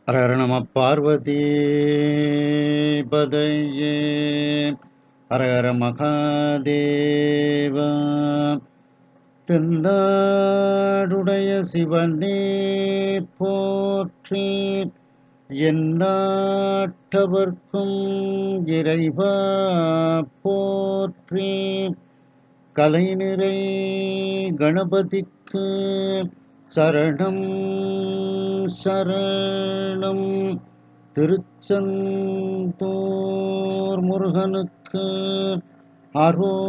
ஹர நம பார்வதி பதையே ஹர ஹர மகாதேவா. தென்னாடுடைய சிவனே போற்றி, எந்நாட்டவர்க்கும் இறைவா போற்றி. கலைநிறை கணபதிக்கு சரணம் சரணம். திருச்செந்தூர் முருகனுக்கு அரோகரம்.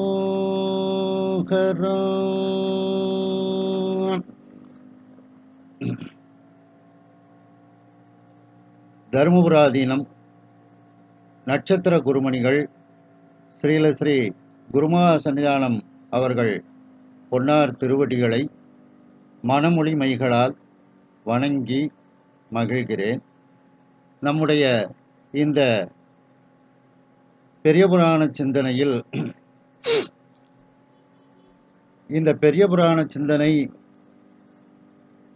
தருமபுராதீனம் நட்சத்திர குருமணிகள் ஸ்ரீ குருமகா சன்னிதானம் அவர்கள் பொன்னார் திருவடிகளை மனமொழி மைகளால் வணங்கி மகிழ்கிறேன். நம்முடைய இந்த பெரிய புராண சிந்தனையில் இந்த பெரிய புராண சிந்தனை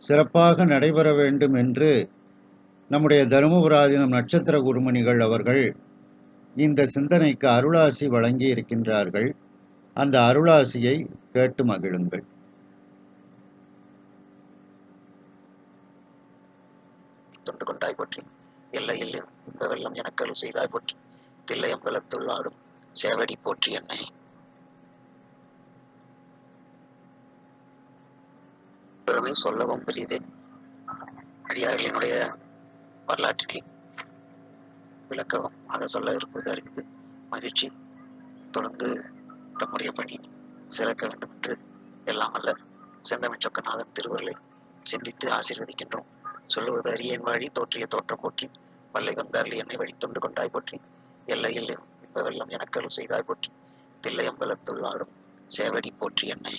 சிறப்பாக நடைபெற வேண்டும் என்று நம்முடைய தருமபுராதீனம் நட்சத்திர குருமணிகள் அவர்கள் இந்த சிந்தனைக்கு அருளாசி வழங்கி இருக்கின்றார்கள். அந்த அருளாசியை கேட்டு மகிழுங்கள். தொண்டு கொண்டாய் போற்றி, எல்லையில் இன்ப வெள்ளம் எனக்கருள் செய்தாய் போற்றி, தில்லையம்பலத்துள்ளாடும் சேவடி போற்றி என்னை. பெருமை சொல்லவும் பெரியதே. அடியார்களினுடைய வரலாற்றினை விளக்கவும் ஆக சொல்ல இருப்பது அறிந்து மகிழ்ச்சி. தொடர்ந்து தம்முடைய பணி சிறக்க வேண்டும் என்று எல்லாம் அல்ல செந்தமிழ் சொக்கநாதன் திருவருளை சிந்தித்து ஆசீர்வதிக்கின்றோம். சொல்லுவது அரியன் வாழி தோற்றிய தோற்றம் போற்றி, பல்லை வந்தார்லி என்னை வழி தொண்டு கொண்டாய் போற்றி, எல்லையில் இன்ப வெள்ளம் எனக்கருள் செய்தாய் போற்றி, தில்லையம்பலத்துள் ஆடும் சேவடி போற்றி என்னை.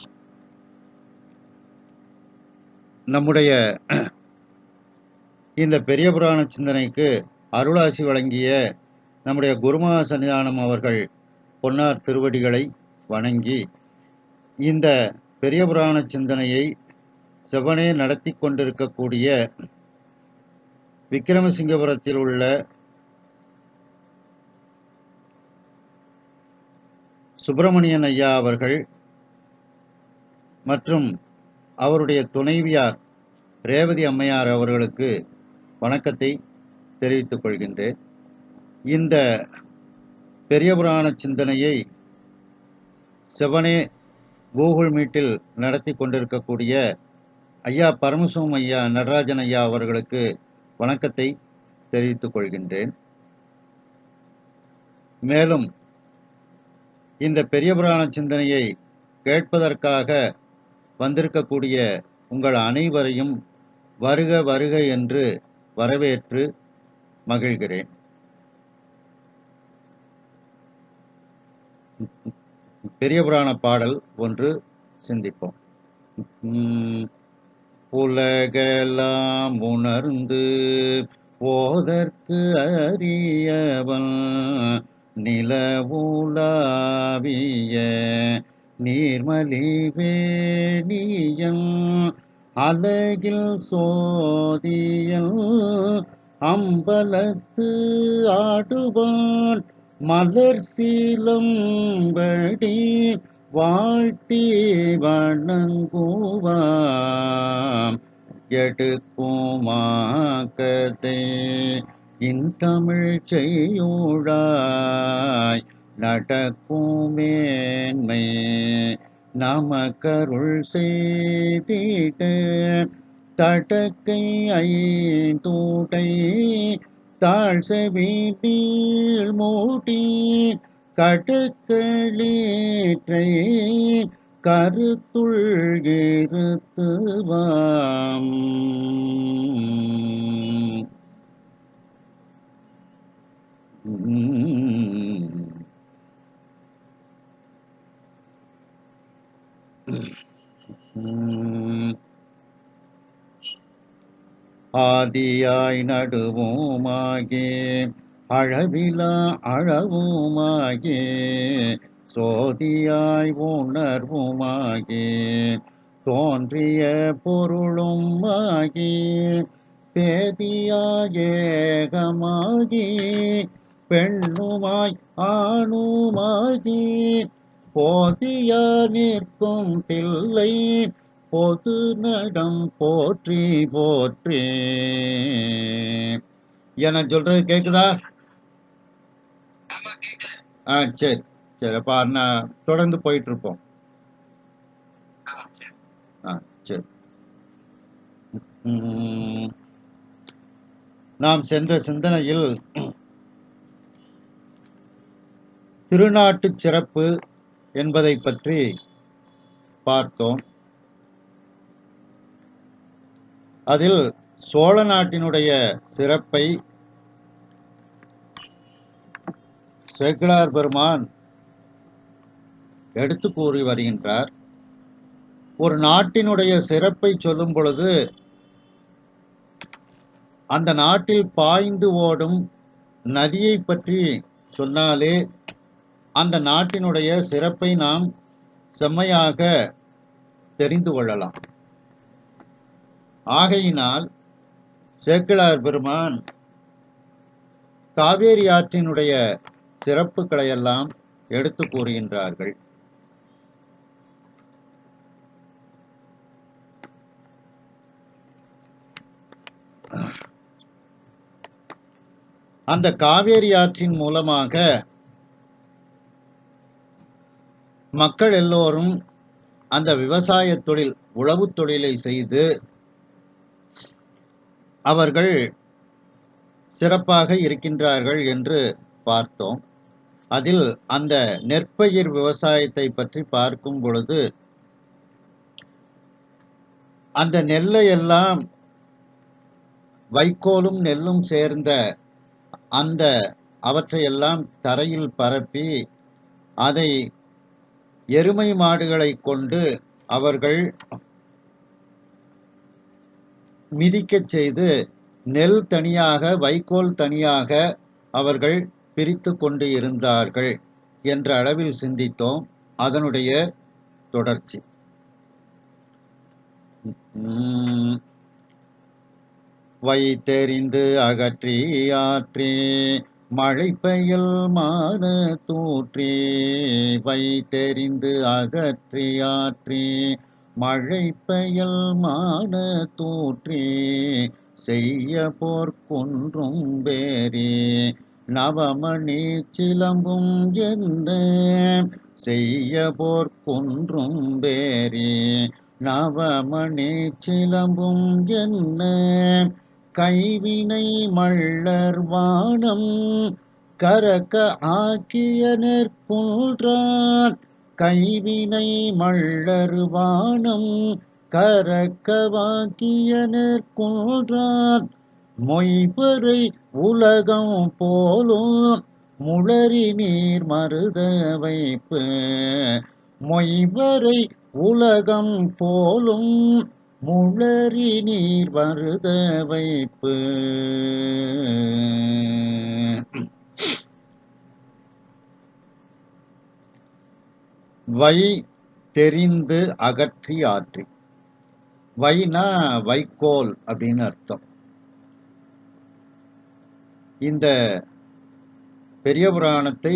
நம்முடைய இந்த பெரிய புராண சிந்தனைக்கு அருளாசி வழங்கிய நம்முடைய குருமகா சன்னிதானம் அவர்கள் பொன்னார் திருவடிகளை வணங்கி இந்த பெரிய புராண சிந்தனையை செவனே நடத்தி கொண்டிருக்கக்கூடிய விக்கிரமசிங்கபுரத்தில் உள்ள சுப்பிரமணியன் ஐயா அவர்கள் மற்றும் அவருடைய துணைவியார் ரேவதி அம்மையார் அவர்களுக்கு வணக்கத்தை தெரிவித்துக் கொள்கின்றேன். இந்த பெரிய புராண சிந்தனையை செவனே கூகுள் மீட்டில் நடத்தி கொண்டிருக்கக்கூடிய ஐயா பரமசிவம் ஐயா நடராஜன் ஐயா அவர்களுக்கு வணக்கத்தை தெரிவித்துக் கொள்கின்றேன். மேலும் இந்த பெரிய புராண சிந்தனையை கேட்பதற்காக வந்திருக்கக்கூடிய உங்கள் அனைவரையும் வருக வருக என்று வரவேற்று மகிழ்கிறேன். பெரிய புராண பாடல் ஒன்று சிந்திப்போம். உலகெல்லாம் உணர்ந்து ஓதற்கு அறியவன் நிலவுலாவிய நீர்மலி வேணியன் அலகில் சோதியல் அம்பலத்து ஆடுவான் மலர் சீலம்படி வாழ்த்தி வணங்குவாம் எடுக்குமாக்கதை இன்தமிழ் செய்யுழாய் நடக்குமேன்மை நமக்கருள் செய்திட தடக்கை ஐந்தூடை தாழ் செவி நீள் மூடி கடுக்களேற்றை கருத்துள் இருத்துவாம். ஆதியாய் நடுவுமாகி அழவிலா அழவுமாகி சோதியாய் உணர்வுமாகி தோன்றிய பொருளும் ஆகி பேதியாயேகமாகி பெண்ணுமாய் ஆணுமாகி போதிய நிற்கும் பிள்ளை பொது நடம் போற்றி போற்றி. என்ன சொல்றது கேக்குதா? சரி சரி, அப்ப நான் தொடர்ந்து போயிட்டு இருப்போம். சரி. நாம் சென்ற சிந்தனையில் திருநாட்டு சிறப்பு என்பதை பற்றி பார்த்தோம். அதில் சோழ நாட்டினுடைய சிறப்பை சேக்கிழார் பெருமான் எடுத்து கூறி வருகின்றார். ஒரு நாட்டினுடைய சிறப்பை சொல்லும் பொழுது அந்த நாட்டில் பாய்ந்து ஓடும் நதியை பற்றி சொன்னாலே அந்த நாட்டினுடைய சிறப்பை நாம் செம்மையாக தெரிந்து கொள்ளலாம். ஆகையினால் சேக்கிழார் பெருமான் காவேரி ஆற்றினுடைய சிறப்புகளை எல்லாம் எடுத்து கூறுகின்றார்கள். அந்த காவேரி ஆற்றின் மூலமாக மக்கள் எல்லோரும் அந்த விவசாய தொழில், உழவு தொழிலை செய்து அவர்கள் சிறப்பாக இருக்கின்றார்கள் என்று பார்த்தோம். அதில் அந்த நெற்பயிர் விவசாயத்தை பற்றி பார்க்கும் பொழுது அந்த நெல்லை எல்லாம் வைக்கோலும் நெல்லும் சேர்ந்த அந்த அவற்றையெல்லாம் தரையில் பரப்பி அதை எருமை மாடுகளை கொண்டு அவர்கள் மிதிக்கச் செய்து நெல் தனியாக வைக்கோல் தனியாக அவர்கள் பிரித்து கொண்டு இருந்தார்கள் என்ற அளவில் சிந்தித்தோம். அதனுடைய தொடர்ச்சி வைத்தெறிந்து அகற்றி ஆற்றி மழை பெயல் மான தூற்றி, வைத்தெறிந்து அகற்றி ஆற்றி மழை பெயல் மான தூற்றி செய்ய போர்க்குன்றும் பேரி நவமணி சிலம்பும் என்ன செய்ய போர்க்குன்றும் பேரி நவமணி சிலம்பும் என்ன கைவினை மள்ளர் வானம் கரக்க ஆக்கிய நெற்குன்றான் கைவினை மள்ளர் வானம் கரக்கவாக்கிய நெற்குன்றான் மொய்பறை உலகம் போலும் முளரி நீர் மருத வைப்பு மொய்வரை உலகம் போலும் முளரி நீர் மருத வைப்பு. வை தெரிந்து அகற்றி ஆற்றி, வைனா வைக்கோல் அப்படின்னு அர்த்தம். இந்த பெரிய புராணத்தை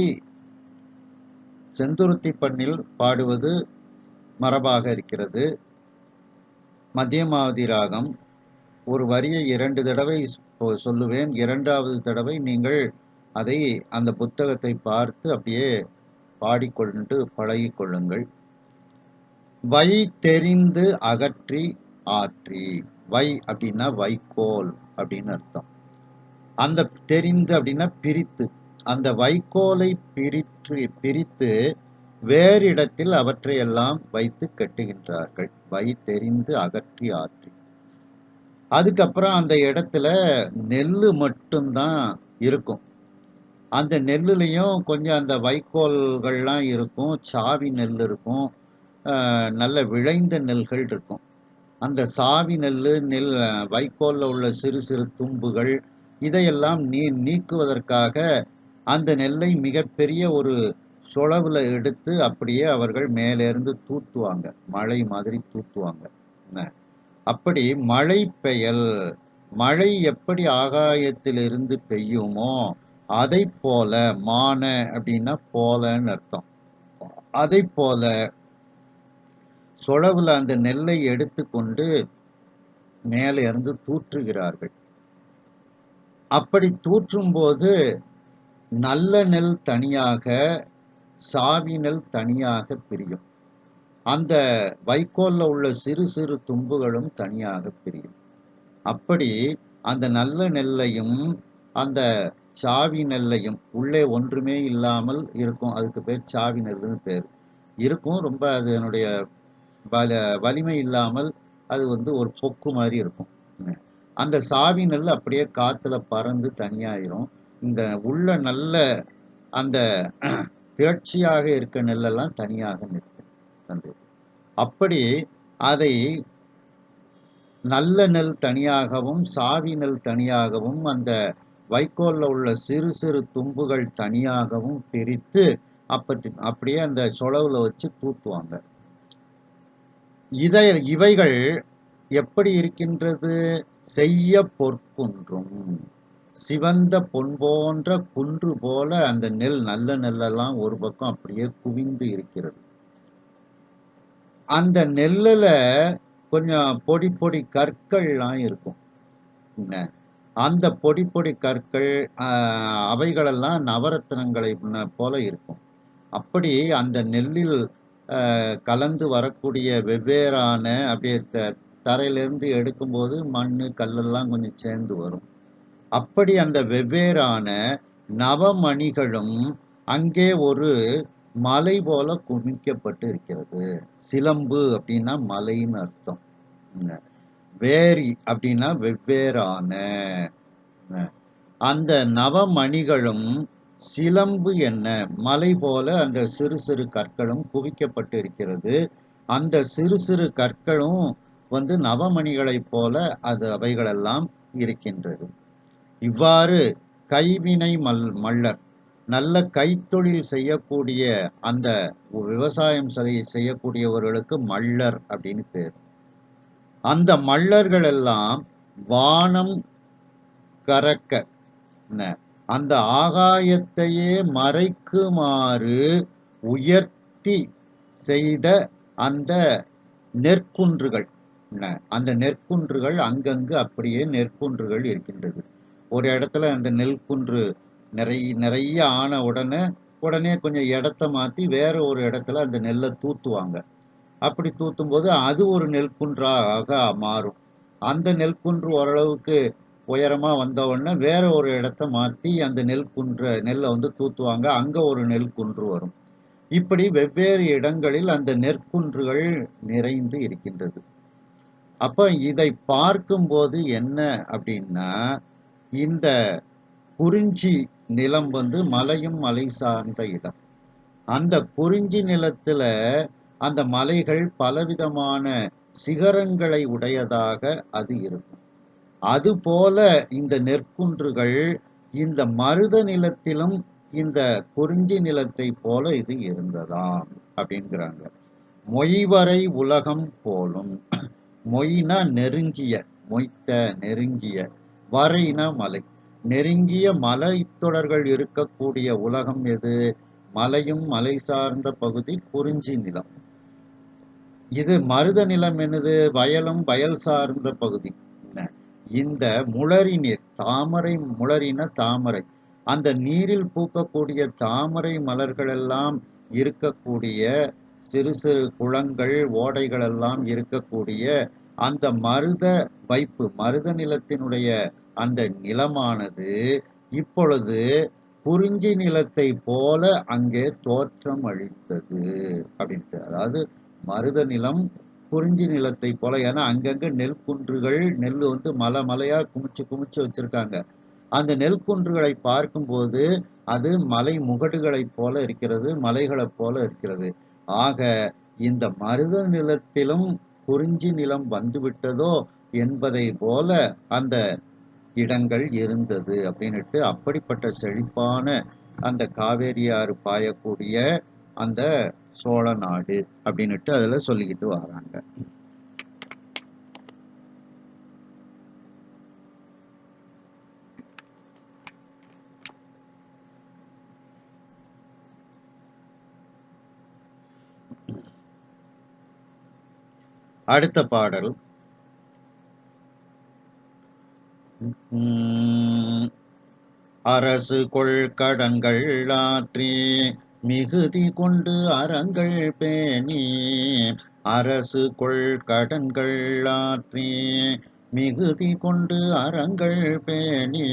செந்துருத்தி பண்ணில் பாடுவது மரபாக இருக்கிறது. மத்தியமாவதி ராகம். ஒரு வரியை 2 தடவை சொல்லுவேன். 2வது தடவை நீங்கள் அதை அந்த புத்தகத்தை பார்த்து அப்படியே பாடிக்கொண்டு பழகி கொள்ளுங்கள். வை தெரிந்து அகற்றி ஆற்றி. வை அப்படின்னா வைக்கோல் அப்படின்னு அர்த்தம். அந்த தெரிந்து அப்படின்னா பிரித்து, அந்த வைக்கோலை பிரித்து வேறு இடத்தில் அவற்றை எல்லாம் வைத்து கட்டுகின்றார்கள். வை தெரிந்து அகற்றி ஆற்றி. அதுக்கப்புறம் அந்த இடத்துல நெல்லு மட்டும்தான் இருக்கும். அந்த நெல்லுலையும் கொஞ்சம் அந்த வைக்கோல்கள்லாம் இருக்கும், சாவி நெல் இருக்கும், நல்ல விளைந்த நெல்கள் இருக்கும். அந்த சாவி நெல் வைக்கோல்ல உள்ள சிறு சிறு தும்புகள் இதையெல்லாம் நீக்குவதற்காக அந்த நெல்லை மிகப்பெரிய ஒரு சொலவுல எடுத்து அப்படியே அவர்கள் மேலேருந்து தூத்துவாங்க. மழை மாதிரி தூத்துவாங்க. அப்படி மழை பெயல் மழை எப்படி ஆகாயத்திலிருந்து பெய்யுமோ அதை போல, மான அப்படின்னா போலன்னு அர்த்தம். அதை போல சொலவுல அந்த நெல்லை எடுத்துக்கொண்டு மேலே இருந்து தூற்றுகிறார்கள். அப்படி தூற்றும் போது நல்ல நெல் தனியாக, சாவி நெல் தனியாக பிரியும். அந்த வைக்கோல்ல உள்ள சிறு சிறு தும்புகளும் தனியாக பிரியும். அப்படி அந்த நல்ல நெல்லையும் அந்த சாவி நெல்லையும், உள்ளே ஒன்றுமே இல்லாமல் இருக்கும், அதுக்கு பேர் சாவி நெல்லுன்னு பேர் இருக்கும். ரொம்ப அதனுடைய வலிமை இல்லாமல் அது ஒரு பொக்கு மாதிரி இருக்கும். அந்த சாவி நெல் அப்படியே காத்துல பறந்து தனியாயிரும். இந்த உள்ள நல்ல அந்த திரட்சியாக இருக்க நெல்லெல்லாம் தனியாக நிற்கும். அப்படி அதை நல்ல நெல் தனியாகவும், சாவி நெல் தனியாகவும், அந்த வைக்கோல்ல உள்ள சிறு சிறு தும்புகள் தனியாகவும் பிரித்து அப்படியே அந்த சொலவுல வச்சு தூத்துவாங்க. இவைகள் எப்படி இருக்கின்றது? செய்ய பொற்குன்றும், சிவந்த பொன் போன்ற குன்று போல அந்த நெல், நல்ல நெல்லெல்லாம் ஒரு பக்கம் அப்படியே குவிந்து இருக்கிறது. அந்த நெல்லுல கொஞ்சம் பொடி பொடி கற்கள்லாம் இருக்கும். அந்த பொடி பொடி கற்கள் அவைகளெல்லாம் நவரத்தினங்களை போல இருக்கும். அப்படி அந்த நெல்லில் கலந்து வரக்கூடிய வெவ்வேறான, அப்படியே தரையிலிருந்து எடுக்கும்போது மண் கல்லெல்லாம் கொஞ்சம் சேர்ந்து வரும். அப்படி அந்த வெவ்வேறான நவமணிகளும் அங்கே ஒரு மலை போல குமிக்கப்பட்டு இருக்கிறது. சிலம்பு அப்படின்னா மலைன்னு அர்த்தம். வேரி அப்படின்னா வெவ்வேறான. அந்த நவமணிகளும் சிலம்பு என்ன, மலை போல அந்த சிறு சிறு கற்களும் குவிக்கப்பட்டு இருக்கிறது. அந்த சிறு சிறு கற்களும் நவமணிகளைப் போல அவைகளெல்லாம் இருக்கின்றது. இவ்வாறு கைவினை மல்லர், நல்ல கைத்தொழில் செய்யக்கூடிய அந்த விவசாயம் செய்யக்கூடியவர்களுக்கு மல்லர் அப்படின்னு பேர். அந்த மல்லர்கள் எல்லாம் வானம் கறக்க, அந்த ஆகாயத்தையே மறைக்குமாறு உயர்த்தி செய்த அந்த நெற்குன்றுகள், அந்த நெற்குன்றுகள் அங்கங்கு அப்படியே நெற்குன்றுகள் இருக்கின்றது. ஒரு இடத்துல அந்த நெல்குன்று நிறைய ஆன உடனே கொஞ்சம் இடத்த மாற்றி வேற ஒரு இடத்துல அந்த நெல்லை தூத்துவாங்க. அப்படி தூத்தும் போது அது ஒரு நெல்குன்றாக மாறும். அந்த நெல்குன்று ஓரளவுக்கு உயரமா வந்த உடனே வேற ஒரு இடத்த மாற்றி அந்த நெல்லை தூத்துவாங்க. அங்க ஒரு நெல்குன்று வரும். இப்படி வெவ்வேறு இடங்களில் அந்த நெற்குன்றுகள் நிறைந்து இருக்கின்றது. அப்ப இதை பார்க்கும்போது என்ன அப்படின்னா, இந்த குறிஞ்சி நிலம் மலையும் மலை சார்ந்த இடம். அந்த குறிஞ்சி நிலத்துல அந்த மலைகள் பலவிதமான சிகரங்களை உடையதாக அது இருக்கும். அதுபோல இந்த நெற்குன்றுகள் இந்த மருத நிலத்திலும் இந்த குறிஞ்சி நிலத்தை போல இது இருந்ததாம் அப்படிங்கிறாங்க. மொய்வரை உலகம் போலும். மொய்னா நெருங்கிய, மொய்த்த நெருங்கிய, வரைனா மலை, நெருங்கிய மலை தொடர்கள் இருக்கக்கூடிய உலகம் எது? மலையும் மலை சார்ந்த பகுதி குறிஞ்சி நிலம். இது மருத நிலம் என்னது? வயலும் வயல் சார்ந்த பகுதி. இந்த முளரி நீர், தாமரை, முளரின தாமரை, அந்த நீரில் பூக்கக்கூடிய தாமரை மலர்கள் எல்லாம் இருக்கக்கூடிய சிறு சிறு குளங்கள், ஓடைகள் எல்லாம் இருக்கக்கூடிய அந்த மருத வைப்பு, மருத நிலத்தினுடைய அந்த நிலமானது இப்பொழுது குறிஞ்சி நிலத்தை போல அங்கே தோற்றம் அளித்தது அப்படின்ட்டு. அதாவது மருத நிலம் குறிஞ்சி நிலத்தை போல, ஏன்னா அங்கங்க நெல் குன்றுகள், நெல் மலை மலையா குமிச்சு குமிச்சு வச்சிருக்காங்க. அந்த நெல் குன்றுகளை பார்க்கும்போது அது மலை முகடுகளைப் போல இருக்கிறது, மலைகளைப் போல இருக்கிறது. ஆக இந்த மருத நிலத்திலும் குறிஞ்சி நிலம் வந்துவிட்டதோ என்பதை போல அந்த இடங்கள் இருந்தது அப்படின்னுட்டு, அப்படிப்பட்ட செழிப்பான அந்த காவேரி ஆறு பாயக்கூடிய அந்த சோழ நாடு அப்படின்னுட்டு அதுல சொல்லிக்கிட்டு வராங்க. அடுத்த பாடல் அரசு கொள் கடன்கள் ஆற்றி மிகுதி கொண்டு அறங்கள் பேணி அரசு கொள் கடன்கள் ஆற்றி மிகுதி கொண்டு அறங்கள் பேணி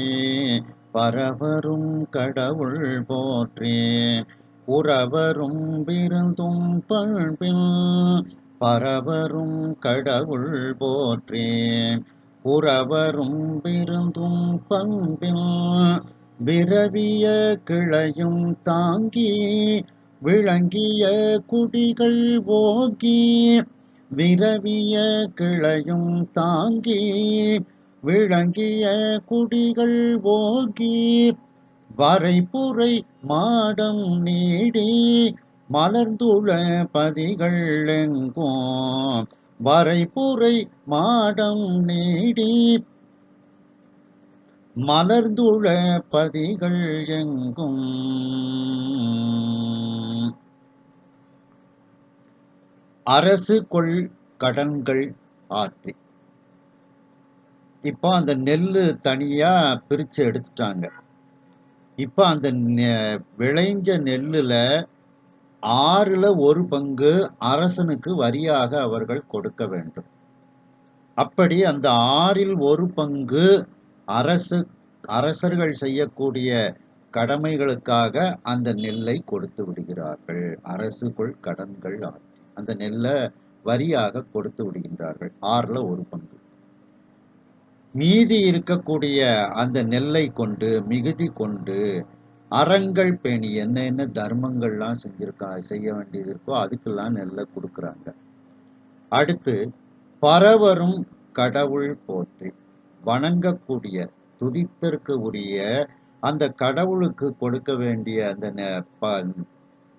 பரவரும் கடவுள் போற்றி புறவரும் விருந்தும் பண்பில் பரவரும் கடவுள் போற்றி புறவரும் விருந்தும் பண்பில் விரவிய கிளையும் தாங்கி விளங்கிய குடிகள் ஓங்கி விரவிய கிளையும் தாங்கி விளங்கிய குடிகள் ஓங்கி வரைபுரை மாடம் நீடி மலர்ந்துள பதிகள் எங்கும் வரைபுரை மாடம் நீடி மலர்ந்துள பதிகள் எங்கும் அரசு கொள் கடன்கள் ஆற்றி. இப்போ அந்த நெல்லு தனியா பிரிச்சு எடுத்துட்டாங்க. இப்போ அந்த விளைஞ்ச நெல்லுல 6ல் 1 பங்கு அரசனுக்கு வரியாக அவர்கள் கொடுக்க வேண்டும். அப்படி அந்த 6ல் 1 பங்கு அரசர்கள் செய்யக்கூடிய கடமைகளுக்காக அந்த நெல்லை கொடுத்து விடுகிறார்கள். அரசு கொள் கடன்கள் ஆற்றி அந்த நெல்லை வரியாக கொடுத்து விடுகின்றார்கள். 6ல் 1 பங்கு. மீதி இருக்கக்கூடிய அந்த நெல்லை கொண்டு மிகுதி கொண்டு அறங்கள் பேணி என்ன தர்மங்கள்லாம் செய்ய வேண்டியது இருக்கோ அதுக்கெல்லாம் நெல்லை கொடுக்குறாங்க. அடுத்து பரவரும் கடவுள் போற்றி வணங்கக்கூடிய துதித்திற்கு உரிய அந்த கடவுளுக்கு கொடுக்க வேண்டிய அந்த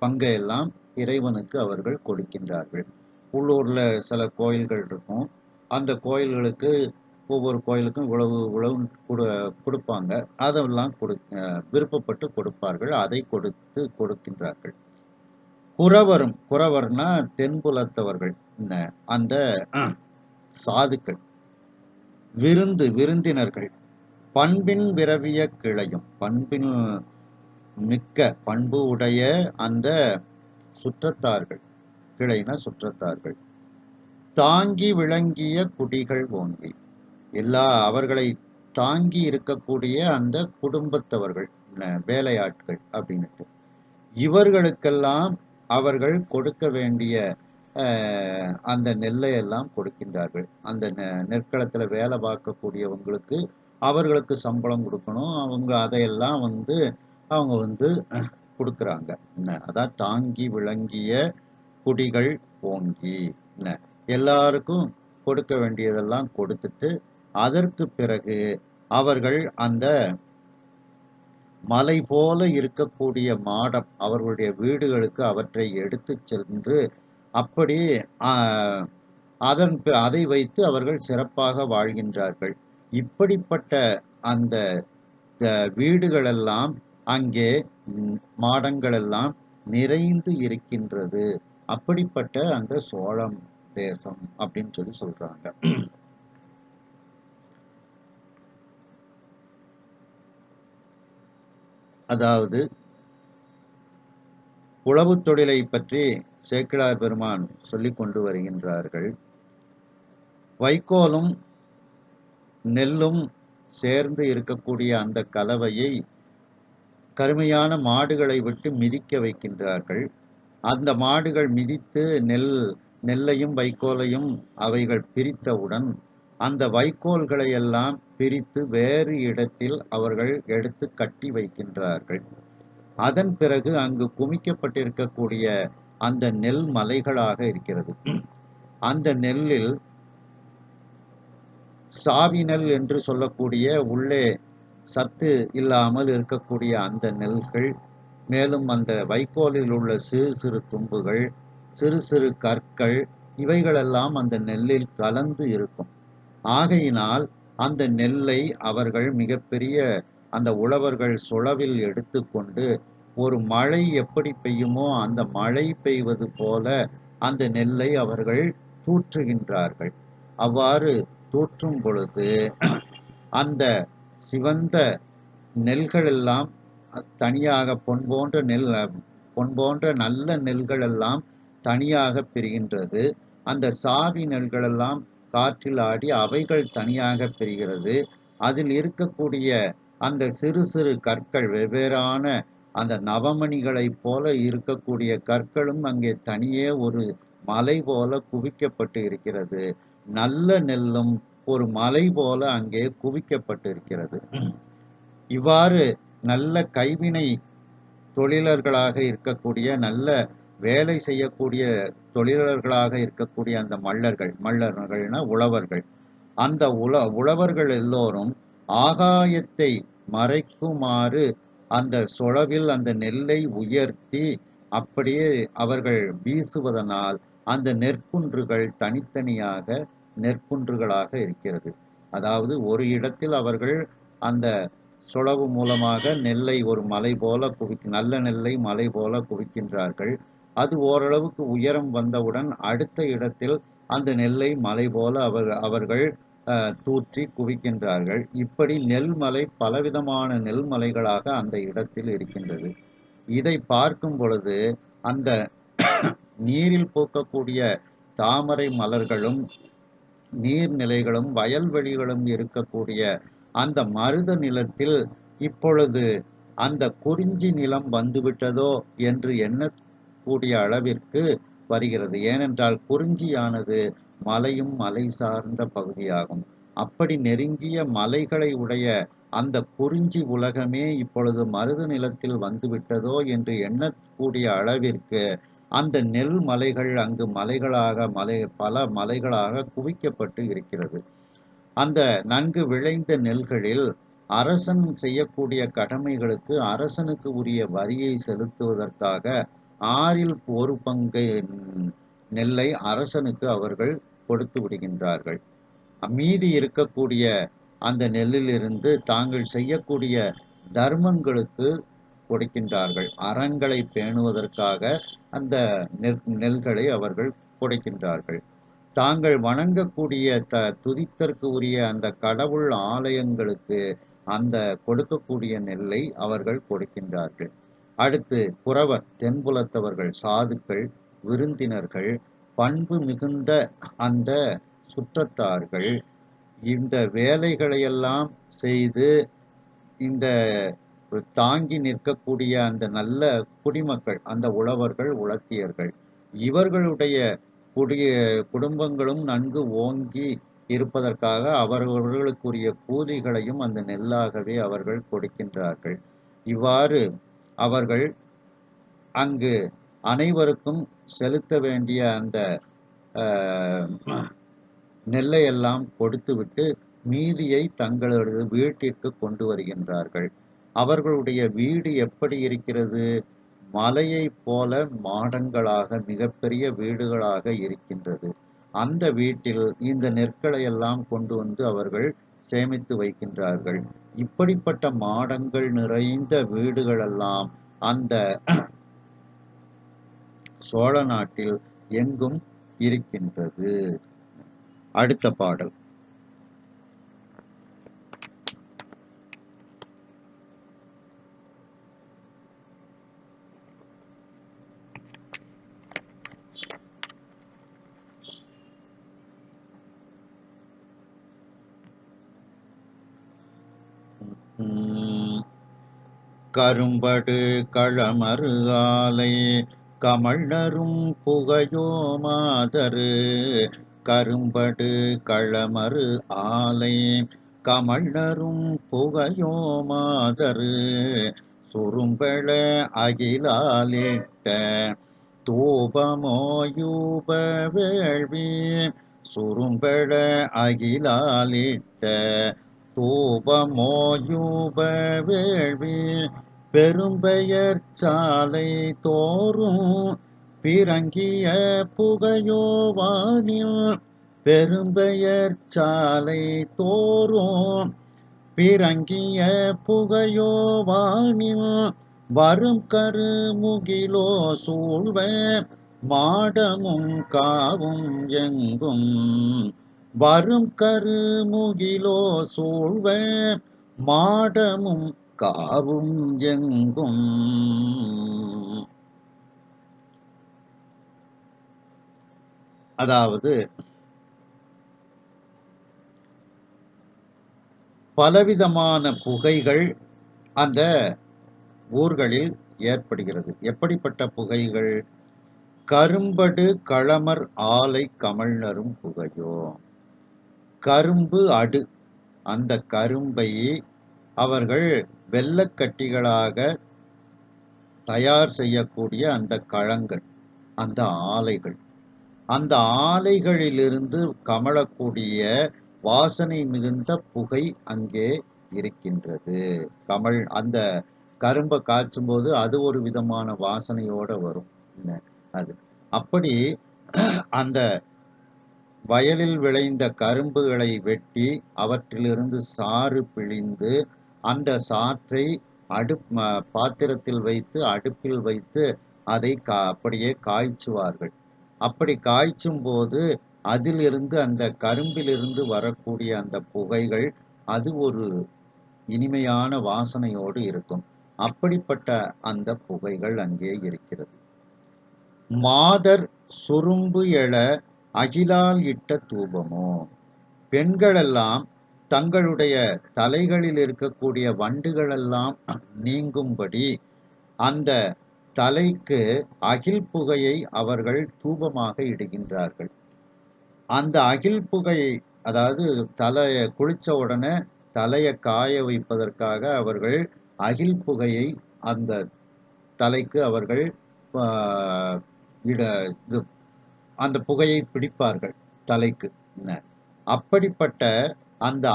பங்கையெல்லாம் இறைவனுக்கு அவர்கள் கொடுக்கின்றார்கள். உள்ளூர்ல சில கோயில்கள் இருக்கும். அந்த கோயில்களுக்கு ஒவ்வொரு கோயிலுக்கும் உழவு கொடுப்பாங்க. அதெல்லாம் விருப்பப்பட்டு கொடுப்பார்கள். அதை கொடுக்கின்றார்கள். குறவர்னா தென்புலத்தவர்கள், அந்த சாதுக்கள், விருந்தினர்கள், பண்பின் விரவிய கிளையும் பண்பின் மிக்க பண்பு உடைய அந்த சுற்றத்தார்கள், கிளைனா சுற்றத்தார்கள், தாங்கி விளங்கிய குடிகள் ஓங்கி அவர்களை தாங்கி இருக்கக்கூடிய அந்த குடும்பத்தவர்கள், வேலையாட்கள் அப்படின்ட்டு இவர்களுக்கெல்லாம் அவர்கள் கொடுக்க வேண்டிய அந்த நெல்லை எல்லாம் கொடுக்கின்றார்கள். அந்த நெற்களத்தில் வேலை பார்க்கக்கூடியவங்களுக்கு அவர்களுக்கு சம்பளம் கொடுக்கணும். அவங்க அதையெல்லாம் அவங்க கொடுக்குறாங்க. அதான் தாங்கி விளங்கிய குடிகள் ஓங்கி எல்லாருக்கும் கொடுக்க வேண்டியதெல்லாம் கொடுத்துட்டு அதற்கு பிறகு அவர்கள் அந்த மலை போல இருக்கக்கூடிய மாடம் அவர்களுடைய வீடுகளுக்கு அவற்றை எடுத்து சென்று அப்படி அதை வைத்து அவர்கள் சிறப்பாக வாழ்கின்றார்கள். இப்படிப்பட்ட அந்த வீடுகளெல்லாம் அங்கே மாடங்களெல்லாம் நிறைந்து இருக்கின்றது. அப்படிப்பட்ட அந்த சோழம் தேசம் அப்படின்னு சொல்றாங்க. அதாவது உழவு தொழிலை பற்றி சேக்கிழார் பெருமான் சொல்லிக் கொண்டு வருகின்றார்கள். வைக்கோலும் நெல்லும் சேர்ந்து இருக்கக்கூடிய அந்த கலவையை கருமையான மாடுகளை விட்டு மிதிக்க வைக்கின்றார்கள். அந்த மாடுகள் மிதித்து நெல்லையும் வைக்கோலையும் அவைகள் பிரித்தவுடன் அந்த வைக்கோல்களை எல்லாம் பிரித்து வேறு இடத்தில் அவர்கள் எடுத்து கட்டி வைக்கின்றார்கள். அதன் பிறகு அங்கு குமிக்கப்பட்டிருக்கக்கூடிய அந்த நெல் மலைகளாக இருக்கிறது. அந்த நெல்லில் சாவி நெல் என்று சொல்லக்கூடிய உள்ளே சத்து இல்லாமல் இருக்கக்கூடிய அந்த நெல்கள், மேலும் அந்த வைக்கோலில் உள்ள சிறு சிறு தும்புகள், சிறு சிறு கற்கள், இவைகளெல்லாம் அந்த நெல்லில் கலந்து இருக்கும். ஆகையினால் அந்த நெல்லை அவர்கள் மிகப்பெரிய அந்த உழவர்கள் சுழவில் எடுத்துக்கொண்டு ஒரு மழை எப்படி பெய்யுமோ அந்த மழை பெய்வது போல அந்த நெல்லை அவர்கள் தூற்றுகின்றார்கள். அவ்வாறு தூற்றும் பொழுது அந்த சிவந்த நெல்கள் எல்லாம் தனியாக பொன் போன்ற நல்ல நெல்கள் எல்லாம் தனியாக பிரிகின்றது. அந்த சாவி நெல்கள் எல்லாம் காற்றில் ஆடி அவைகள் தனியாக பிரிகிறது. அதில் இருக்கக்கூடிய அந்த சிறு சிறு கற்கள் வெவ்வேறான அந்த நவமணிகளைப் போல இருக்கக்கூடிய கற்களும் அங்கே தனியே ஒரு மலை போல குவிக்கப்பட்டு இருக்கிறது. நல்ல நெல்லும் ஒரு மலை போல அங்கே குவிக்கப்பட்டு இருக்கிறது. இவ்வாறு நல்ல கைவினை தொழிலர்களாக இருக்கக்கூடிய, நல்ல வேலை செய்யக்கூடிய தொழிலாளர்களாக இருக்கக்கூடிய அந்த மல்லர்கள்னா உழவர்கள், அந்த உழவர்கள் எல்லோரும் ஆகாயத்தை மறைக்குமாறு அந்த சொளவில் அந்த நெல்லை உயர்த்தி அப்படியே அவர்கள் வீசுவதனால் அந்த நெற்குன்றுகள் தனித்தனியாக நெற்குன்றுகளாக இருக்கிறது. அதாவது ஒரு இடத்தில் அவர்கள் அந்த சொளவு மூலமாக நெல்லை ஒரு மலை போல நல்ல நெல்லை மலை போல குவிக்கின்றார்கள். அது ஓரளவுக்கு உயரம் வந்தவுடன் அடுத்த இடத்தில் அந்த நெல்லை மலை போல அவர்கள் தூற்றி குவிக்கின்றார்கள். இப்படி நெல்மலை பலவிதமான நெல்மலைகளாக அந்த இடத்தில் இருக்கின்றது. இதை பார்க்கும் பொழுது அந்த நீரில் பூக்கக்கூடிய தாமரை மலர்களும் நீர்நிலைகளும் வயல்வெளிகளும் இருக்கக்கூடிய அந்த மருத நிலத்தில் இப்பொழுது அந்த குறிஞ்சி நிலம் வந்துவிட்டதோ என்று எண்ணக்கூடிய அளவிற்கு வருகிறது. ஏனென்றால் குறிஞ்சியானது மலையும் மலை சார்ந்த பகுதியாகும். அப்படி நெருங்கிய மலைகளை உடைய அந்த குறிஞ்சி உலகமே இப்பொழுது மருத நிலத்தில் வந்துவிட்டதோ என்று எண்ணக்கூடிய அளவிற்கு அந்த நெல் மலைகள் அங்கு பல மலைகளாக குவிக்கப்பட்டு இருக்கிறது. அந்த நன்கு விளைந்த நெல்களில் அரசன் செய்யக்கூடிய கடமைகளுக்கு அரசனுக்கு உரிய வரியை செலுத்துவதற்காக 6ல் 1 பங்கு நெல்லை அரசனுக்கு அவர்கள் கொடுத்து விடுகின்றார்கள். மீதி இருக்கக்கூடிய அந்த நெல்லிலிருந்து தாங்கள் செய்யக்கூடிய தர்மங்களுக்கு கொடுக்கின்றார்கள். அறங்களை பேணுவதற்காக அந்த நெல்களை அவர்கள் கொடுக்கின்றார்கள். தாங்கள் வணங்கக்கூடிய துதித்தற்கு உரிய அந்த கடவுள் ஆலயங்களுக்கு அந்த கொடுக்கக்கூடிய நெல்லை அவர்கள் கொடுக்கின்றார்கள். அடுத்து குறவர், தென்புலத்தவர்கள், சாதுக்கள், விருந்தினர்கள், பண்பு மிகுந்த அந்த சுற்றத்தார்கள் இந்த வேலைகளையெல்லாம் செய்து இந்த தாங்கி நிற்கக்கூடிய அந்த நல்ல குடிமக்கள், அந்த உழவர்கள், உழத்தியர்கள், இவர்களுடைய குடும்பங்களும் நன்கு ஓங்கி இருப்பதற்காக அவர்களுக்குரிய கூலிகளையும் அந்த நெல்லாகவே அவர்கள் கொடுக்கின்றார்கள். இவ்வாறு அவர்கள் அங்கு அனைவருக்கும் செலுத்த வேண்டிய அந்த நெல்லையெல்லாம் கொடுத்துவிட்டு மீதியை தங்களது வீட்டிற்கு கொண்டு வருகின்றார்கள். அவர்களுடைய வீடு எப்படி இருக்கிறது? மலையைப் போல மாடங்களாக மிகப்பெரிய வீடுகளாக இருக்கின்றது. அந்த வீட்டில் இந்த நெற்களை எல்லாம் கொண்டு வந்து அவர்கள் சேமித்து வைக்கின்றார்கள். இப்படிப்பட்ட மாடங்கள் நிறைந்த வீடுகளெல்லாம் அந்த சோழ நாட்டில் எங்கும் இருக்கின்றது. அடுத்த பாடல். கரும்படு களமறு ஆலை கமழ்நரும் புகையோ மாதரு. கரும்படு களமறு ஆலை கமழ்நரும் புகையோ மாதரு. சுரும்பெழ அகிலாலிட்ட தூபமோயூப வேள்வி. சுரும்பெழ அகிலாலிட்ட தூபமோயூப வேள்வி. பெரும்பெயர் சாலை தோறும் பிறங்கிய புகையோவானில். பெரும்பெயர் சாலை தோறும் பிறங்கிய புகையோவானில். வரும் கரு முகிலோ சூழ்வ மாடமும் காவும் எங்கும் வரும் கருமுகிலோ சூழ்வ மாடமும் காவும் எங்கும். அதாவது பலவிதமான புகைகள் அந்த ஊர்களில் ஏற்படுகிறது. எப்படிப்பட்ட புகைகள்? கரும்படு களமர் ஆலை கமழ்நரும் புகையோ. கரும்பு அடு, அந்த கரும்பை அவர்கள் வெள்ளக்கட்டிகளாக தயார் செய்யக்கூடிய அந்த களங்கள், அந்த ஆலைகள், அந்த ஆலைகளிலிருந்து கமழக்கூடிய வாசனை மிகுந்த புகை அங்கே இருக்கின்றது. அந்த கரும்பை காய்ச்சும் போது அது ஒரு விதமான வாசனையோட வரும். அது அப்படி அந்த வயலில் விளைந்த கரும்புகளை வெட்டி அவற்றிலிருந்து சாறு பிழிந்து அந்த சாற்றை பாத்திரத்தில் வைத்து அடுப்பில் வைத்து அதை அப்படியே காய்ச்சுவார்கள். அப்படி காய்ச்சும் போது அதிலிருந்து அந்த கரும்பிலிருந்து வரக்கூடிய அந்த புகைகள் அது ஒரு இனிமையான வாசனையோடு இருக்கும். அப்படிப்பட்ட அந்த புகைகள் அங்கே இருக்கிறது. மாதர் சுரும்பு எழ அகிலால் இட்ட தூபமோ. பெண்களெல்லாம் தங்களுடைய தலைகளில் இருக்கக்கூடிய வண்டுகளெல்லாம் நீங்கும்படி அந்த தலைக்கு அகில் புகையை அவர்கள் தூபமாக இடுகின்றார்கள். அந்த அகில் புகை, அதாவது தலையை குளிச்ச உடனே தலையை காய வைப்பதற்காக அவர்கள் அகில் புகையை அந்த தலைக்கு அவர்கள் அந்த புகையை பிடிப்பார்கள் தலைக்கு. அப்படிப்பட்ட அந்த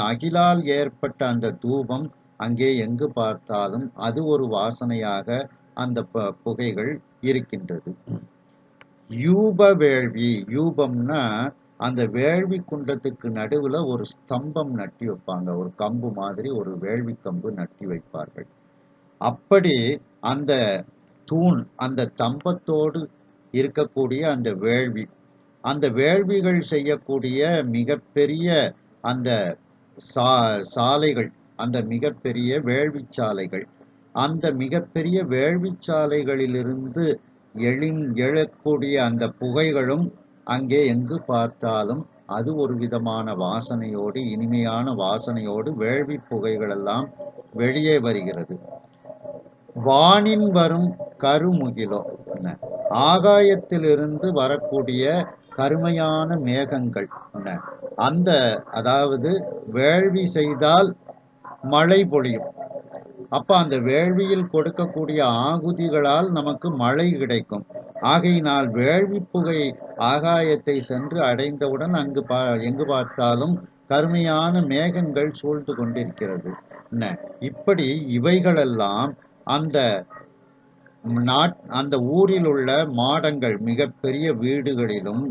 அகிலால் ஏற்பட்ட அந்த தூபம் அங்கே எங்கு பார்த்தாலும் அது ஒரு வாசனையாக அந்த புகைகள் இருக்கின்றது. யூப வேள்வி, யூபம்னா அந்த வேள்வி குண்டத்துக்கு நடுவுல ஒரு ஸ்தம்பம் நட்டி வைப்பாங்க. ஒரு கம்பு மாதிரி ஒரு வேள்வி கம்பு நட்டி வைப்பார்கள். அப்படி அந்த தூண், அந்த தம்பத்தோடு இருக்கக்கூடிய அந்த வேள்வி, அந்த வேள்விகள் செய்யக்கூடிய மிகப்பெரிய அந்த சாலைகள், அந்த மிகப்பெரிய வேள்விச்சாலைகள், அந்த மிகப்பெரிய வேள்விச்சாலைகளிலிருந்து எழக்கூடிய அந்த புகைகளும் அங்கே எங்கு பார்த்தாலும் அது ஒரு விதமான வாசனையோடு, இனிமையான வாசனையோடு வேள்வி புகைகள் எல்லாம் வெளியே வருகிறது. வானின் வரும் கருமுகிலோ, ஆகாயத்திலிருந்து வரக்கூடிய கருமையான மேகங்கள், அந்த அதாவது வேள்வி செய்தால் மழை பொழியும். அப்ப அந்த வேள்வியில் கொடுக்கக்கூடிய ஆகுதிகளால் நமக்கு மழை கிடைக்கும். ஆகையினால் வேள்வி புகை ஆகாயத்தை சென்று அடைந்தவுடன் அங்கு எங்கு பார்த்தாலும் கருமையான மேகங்கள் சூழ்ந்து கொண்டிருக்கிறது. இப்படி இவைகளெல்லாம் அந்த ஊரில் உள்ள மாடங்கள், மிகப்பெரிய வீடுகளிலும்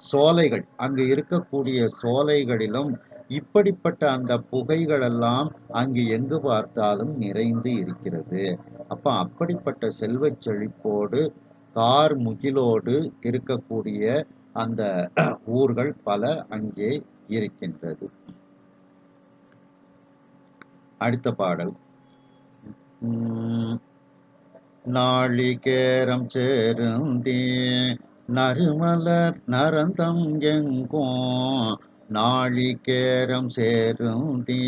சோலைகள், அங்கு இருக்கக்கூடிய சோலைகளிலும் இப்படிப்பட்ட அந்த புகைகள் எல்லாம் அங்கு எங்கு பார்த்தாலும் நிறைந்து இருக்கிறது. அப்படிப்பட்ட செல்வச் செழிப்போடு கார் முகிலோடு இருக்கக்கூடிய அந்த ஊர்கள் பல அங்கே இருக்கின்றது. அடுத்த பாடல். நாளிகேரம் சேருந்தே நறுமலர் நரந்தம் எங்கும், நாளிகேரம் சேருந்தே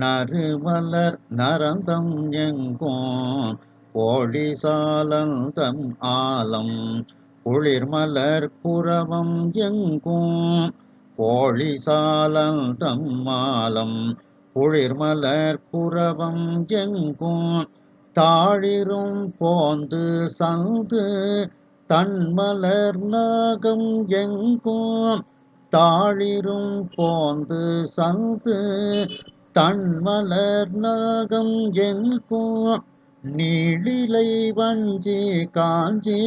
நறுமலர் நரந்தம் எங்கும், கோழிசாலந்தம் ஆலம் குளிர்மலர் புறவம் எங்கும், கோழிசாலந்தம் ஆலம் குளிர்மலர் புறவம் எங்கும், தாழிரும் போந்து சந்து தன்மலர் நாகம் எங்கும், தாழிரும் போந்து சந்து தன்மலர் நாகம் எங்கும், நீளிலை வஞ்சி காஞ்சி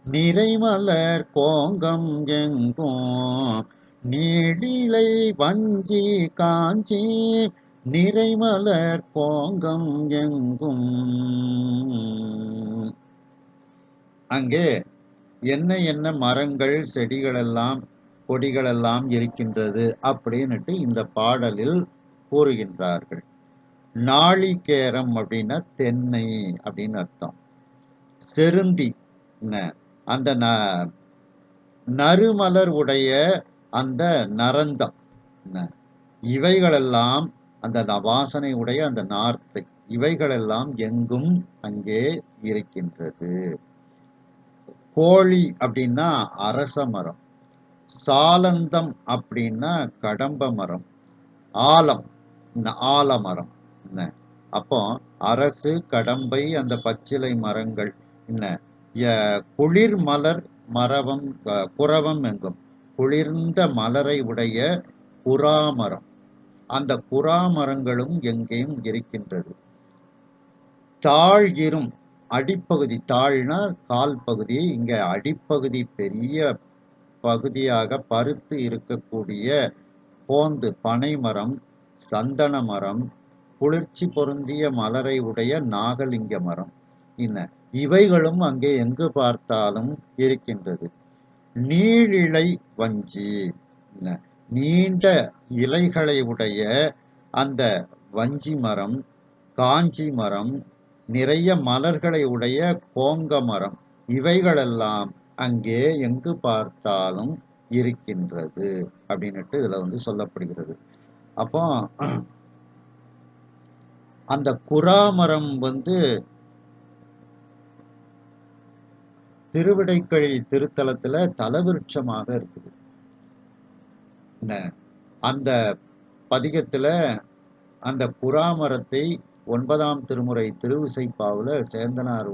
நிறைமலர் கோங்கம் எங்கும், நீளிலை வஞ்சி காஞ்சி நிறைமலர் கோங்கம் எங்கும். அங்கே என்ன என்ன மரங்கள் செடிகளெல்லாம் கொடிகளெல்லாம் இருக்கின்றது அப்படின்னுட்டு இந்த பாடலில் கூறுகின்றார்கள். நாளிகேரம் அப்படின்னா தென்னை அப்படின்னு அர்த்தம். செருந்தி அந்த நறுமலர் உடைய அந்த நரந்தம் இவைகளெல்லாம் அந்த வாசனை உடைய அந்த நார்த்தை இவைகளெல்லாம் எங்கும் அங்கே இருக்கின்றது. கோழி அப்படின்னா அரச மரம், சாலந்தம் அப்படின்னா கடம்ப மரம், ஆலம் ஆலமரம். அப்போ அரசு கடம்பை அந்த பச்சிலை மரங்கள் குளிர் மலர் மரவம் குரவம் எங்கும் குளிர்ந்த மலரை உடைய புறாமரம், அந்த புறாமரங்களும் எங்கேயும் இருக்கின்றது. தாழ் இரும் அடிப்பகுதி, தாழ்னா கால் பகுதி, இங்க அடிப்பகுதி பெரிய பகுதியாக பருத்து இருக்கக்கூடிய போந்து பனை மரம், சந்தன மரம், குளிர்ச்சி பொருந்திய மலரை உடைய நாகலிங்க மரம் இவைகளும் அங்கே எங்கு பார்த்தாலும் இருக்கின்றது. நீழிலை வஞ்சி நீண்ட இலைகளை உடைய அந்த வஞ்சி மரம், காஞ்சி மரம், நிறைய மலர்களை உடைய கோங்க மரம் இவைகளெல்லாம் அங்கே எங்கு பார்த்தாலும் இருக்கின்றது அப்படின்னுட்டு இதுல சொல்லப்படுகிறது. அப்போ அந்த குறாமரம் திருவிடைக்கழி திருத்தலத்துல தலவிருட்சமாக இருக்குது. அந்த பதிகத்துல அந்த குறாமரத்தை 9ஆம் திருமுறை திருவிசைப்பாவுல சேந்தனார்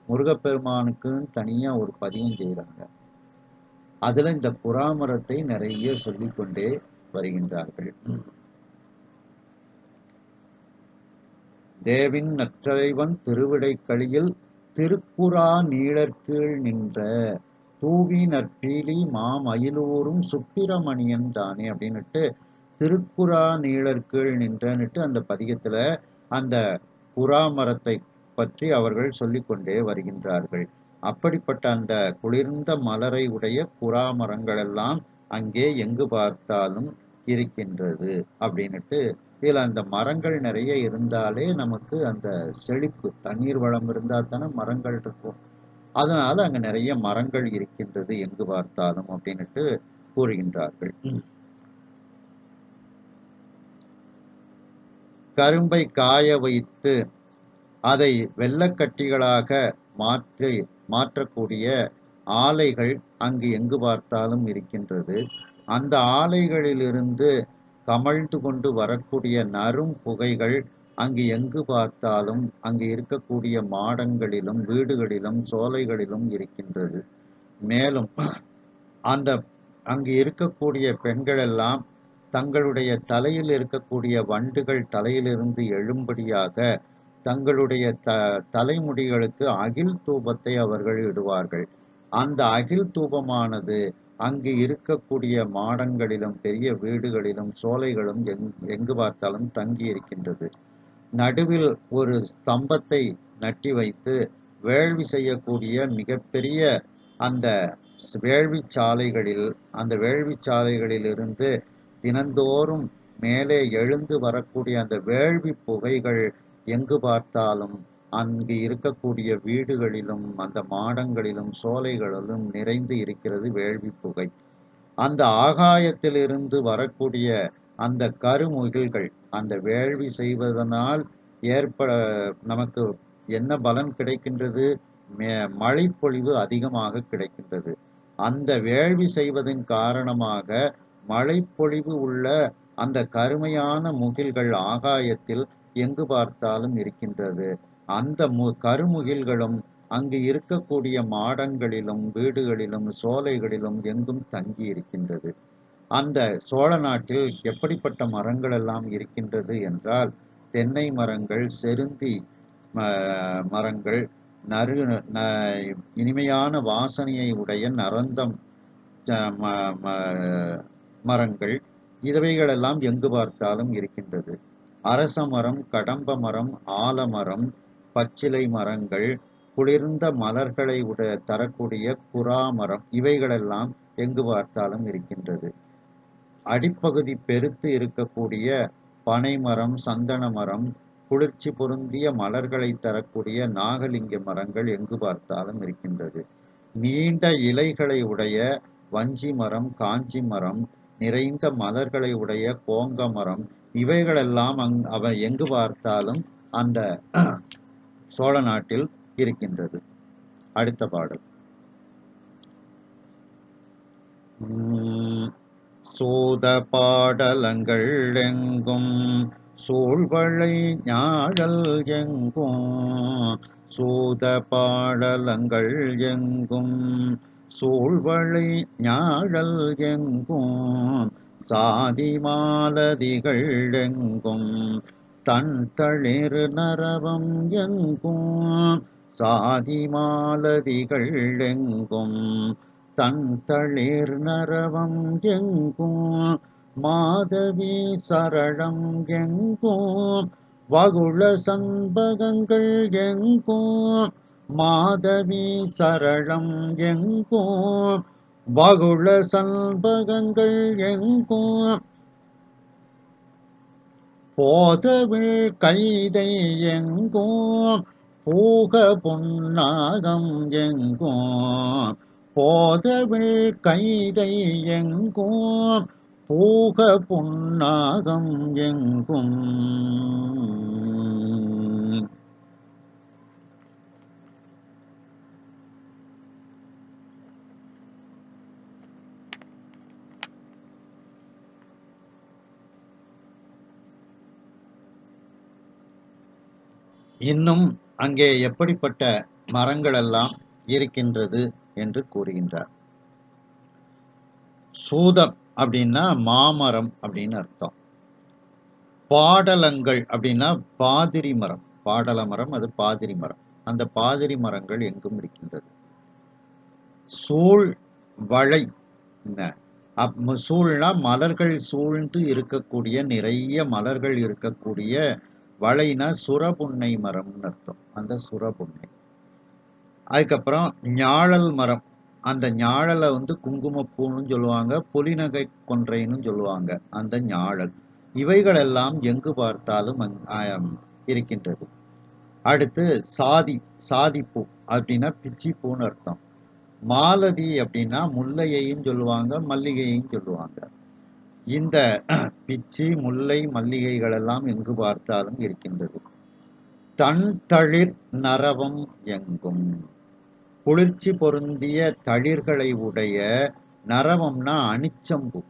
முருகப்பெருமானுக்கு தனியா ஒரு பதிகம் செய்கிறாங்க. அதுல இந்த குறாமரத்தை நிறைய சொல்லிக்கொண்டே வருகின்றார்கள். தேவின் நற்றலைவன் திருவிடைக்களியில் திருக்குறா நீழற்கீழ் நின்ற தூவி நற்பீலி மாமயிலூரும் சுப்பிரமணியன் தானே அப்படின்னுட்டு திருக்குறா நீழற்கீழ் நின்றன்னுட்டு அந்த பதிகத்துல அந்த குறாமரத்தை பற்றி அவர்கள் சொல்லிக்கொண்டே வருகின்றார்கள். அப்படிப்பட்ட அந்த குளிர்ந்த மலரை உடைய குறாமரங்கள் எல்லாம் அங்கே எங்கு பார்த்தாலும் இருக்கின்றது அப்படின்னுட்டு இதில் அந்த மரங்கள் நிறைய இருந்தாலே நமக்கு அந்த செழிப்பு, தண்ணீர் வளம் இருந்தால் தானே மரங்கள் இருக்கும். அதனால அங்க நிறைய மரங்கள் இருக்கின்றது எங்கு பார்த்தாலும் அப்படின்னுட்டு கூறுகின்றார்கள். கரும்பை காய வைத்து அதை வெள்ளக்கட்டிகளாக மாற்றக்கூடிய ஆலைகள் அங்கு எங்கு பார்த்தாலும் இருக்கின்றது. அந்த ஆலைகளிலிருந்து கமழ்ந்து கொண்டு வரக்கூடிய நறும் புகைகள் அங்கு எங்கு பார்த்தாலும் அங்கு இருக்கக்கூடிய மாடங்களிலும் வீடுகளிலும் சோலைகளிலும் இருக்கின்றது. மேலும் அங்கு இருக்கக்கூடிய பெண்கள் எல்லாம் தங்களுடைய தலையில் இருக்கக்கூடிய வண்டுகள் தலையிலிருந்து எழும்படியாக தங்களுடைய தலைமுடிகளுக்கு அகில் தூபத்தை அவர்கள் இடுவார்கள். அந்த அகில் தூபமானது அங்கு இருக்கக்கூடிய மாடங்களிலும் பெரிய வீடுகளிலும் சோலைகளும் எங்கு பார்த்தாலும் தங்கி இருக்கின்றது. நடுவில் ஒரு ஸ்தம்பத்தை நட்டி வைத்து வேள்வி செய்யக்கூடிய மிகப்பெரிய அந்த வேள்வி சாலைகளிலிருந்து தினந்தோறும் மேலே எழுந்து வரக்கூடிய அந்த வேள்வி புகைகள் எங்கு பார்த்தாலும் அங்கு இருக்கக்கூடிய வீடுகளிலும் அந்த மாடங்களிலும் சோலைகளிலும் நிறைந்து இருக்கிறது வேள்வி புகை. அந்த ஆகாயத்திலிருந்து வரக்கூடிய அந்த கருமுகில்கள் அந்த வேள்வி செய்வதனால் நமக்கு என்ன பலன் கிடைக்கின்றது? மழைப்பொழிவு அதிகமாக கிடைக்கின்றது. அந்த வேள்வி செய்வதன் காரணமாக மழைப்பொழிவு உள்ள அந்த கருமையான முகில்கள் ஆகாயத்தில் எங்கு பார்த்தாலும் இருக்கின்றது. அந்த கருமுகில்களும் அங்கு இருக்கக்கூடிய மாடங்களிலும் வீடுகளிலும் சோலைகளிலும் எங்கும் தங்கி இருக்கின்றது. அந்த சோழ நாட்டில் எப்படிப்பட்ட மரங்கள் எல்லாம் இருக்கின்றது என்றால் தென்னை மரங்கள், செருந்தி மரங்கள், இனிமையான வாசனையை உடைய நரந்தம் மரங்கள் இவைகளெல்லாம் எங்கு பார்த்தாலும் இருக்கின்றது. அரச மரம், கடம்ப மரம், ஆலமரம், பச்சிலை மரங்கள், குளிர்ந்த மலர்களை தரக்கூடிய குறாமரம் இவைகளெல்லாம் எங்கு பார்த்தாலும் இருக்கின்றது. அடிப்பகுதி பெருத்து இருக்கக்கூடிய பனைமரம், சந்தன மரம், குளிர்ச்சி பொருந்திய மலர்களை தரக்கூடிய நாகலிங்க மரங்கள் எங்கு பார்த்தாலும் இருக்கின்றது. நீண்ட இலைகளை உடைய வஞ்சி மரம், காஞ்சி மரம், நிறைந்த மலர்களை உடைய கோங்க மரம் இவைகளெல்லாம் எங்கு பார்த்தாலும் அந்த சோழ நாட்டில் இருக்கின்றது. அடுத்த பாடல். சோத பாடலங்கள் எங்கும் சூழ்வளை ஞாழல் எங்கும், சூத பாடலங்கள் எங்கும் சூழ்வளை ஞாழல் எங்கும், சாதி மாலதிகள் எங்கும் தன் தளிர் நரவம் எங்கும், சாதி மாலதிகள் எங்கும் தன் தளிர் நரவம் எங்கும், மாதவி சரளம் எங்கும் வகுள சண்பகங்கள் எங்கும், மாதவி சரளம் எங்கும் வகுள சண்பகங்கள் எங்கும், போதவிழ் கைதை எங்கும் பூக பொன்னாகம் எங்கும், போதவிழ் கைதை எங்கும் பூக பொன்னாகம் எங்கும். இன்னும் அங்கே எப்படிப்பட்ட மரங்களெல்லாம் இருக்கின்றது என்று கூறுகின்றார். சூதம் அப்படின்னா மாமரம் அப்படின்னு அர்த்தம். பாடலங்கள் அப்படின்னா பாதிரி மரம். பாடல மரம் அது பாதிரி மரம். அந்த பாதிரி மரங்கள் எங்கும் இருக்கின்றது. சூழ் வளை, சூழ்னா மலர்கள் சூழ்ந்து இருக்கக்கூடிய, நிறைய மலர்கள் இருக்கக்கூடிய, வளைனா சுரபுன்னை மரம்னு அர்த்தம். அந்த சுரபுன்னை. அதுக்கப்புறம் ஞாழல் மரம். அந்த ஞாழலை குங்குமப்பூன்னு சொல்லுவாங்க, புலிநகை கொன்றைன்னு சொல்லுவாங்க. அந்த ஞாழல் இவைகளெல்லாம் எங்கு பார்த்தாலும் இருக்கின்றது. அடுத்து சாதி, சாதிப்பூ அப்படின்னா பிச்சி பூன்னு அர்த்தம். மாலதி அப்படின்னா முல்லையையும் சொல்லுவாங்க, மல்லிகையையும் சொல்லுவாங்க. இந்த பிச்சி, முல்லை, மல்லிகைகள் எல்லாம் எங்கு பார்த்தாலும் இருக்கின்றது. தன் தளிர் நரவம் எங்கும், குளிர்ச்சி பொருந்திய தளிர்களை உடைய, நரவம்னா அனிச்சம்பூ.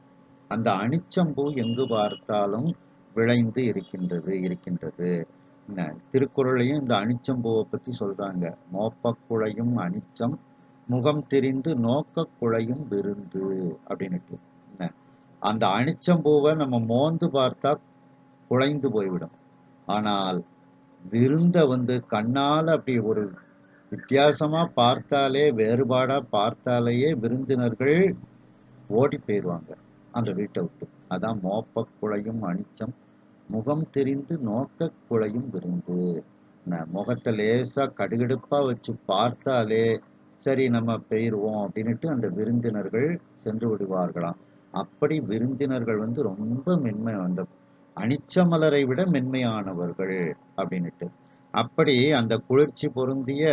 அந்த அனிச்சம்பூ எங்கு பார்த்தாலும் விளைந்து இருக்கின்றது. திருக்குறளையும் இந்த அனிச்சம்பூவை பற்றி சொல்றாங்க. மோப்பக்குழையும் அனிச்சம் முகம் தெரிந்து நோக்க குழையும் விருந்து அப்படின்னுட்டு. அந்த அனிச்சம்பூவை நம்ம மோந்து பார்த்தா குழைந்து போய்விடும். ஆனால் விருந்த கண்ணால் அப்படி ஒரு வித்தியாசமா பார்த்தாலே, வேறுபாடா பார்த்தாலேயே விருந்தினர்கள் ஓடி போயிடுவாங்க அந்த வீட்டை விட்டு. அதான் மோப்ப குழையும் அனிச்சம் முகம் தெரிந்து நோக்க குழையும் விருந்து. முகத்தை லேசா கடுகடுப்பா வச்சு பார்த்தாலே சரி நம்ம போயிடுவோம் அப்படின்ட்டு அந்த விருந்தினர்கள் சென்று விடுவார்களாம். அப்படி விருந்தினர்கள் ரொம்ப மென்மை, அந்த அனிச்ச மலரை விட மென்மையானவர்கள் அப்படின்னுட்டு. அப்படி அந்த குளிர்ச்சி பொருந்திய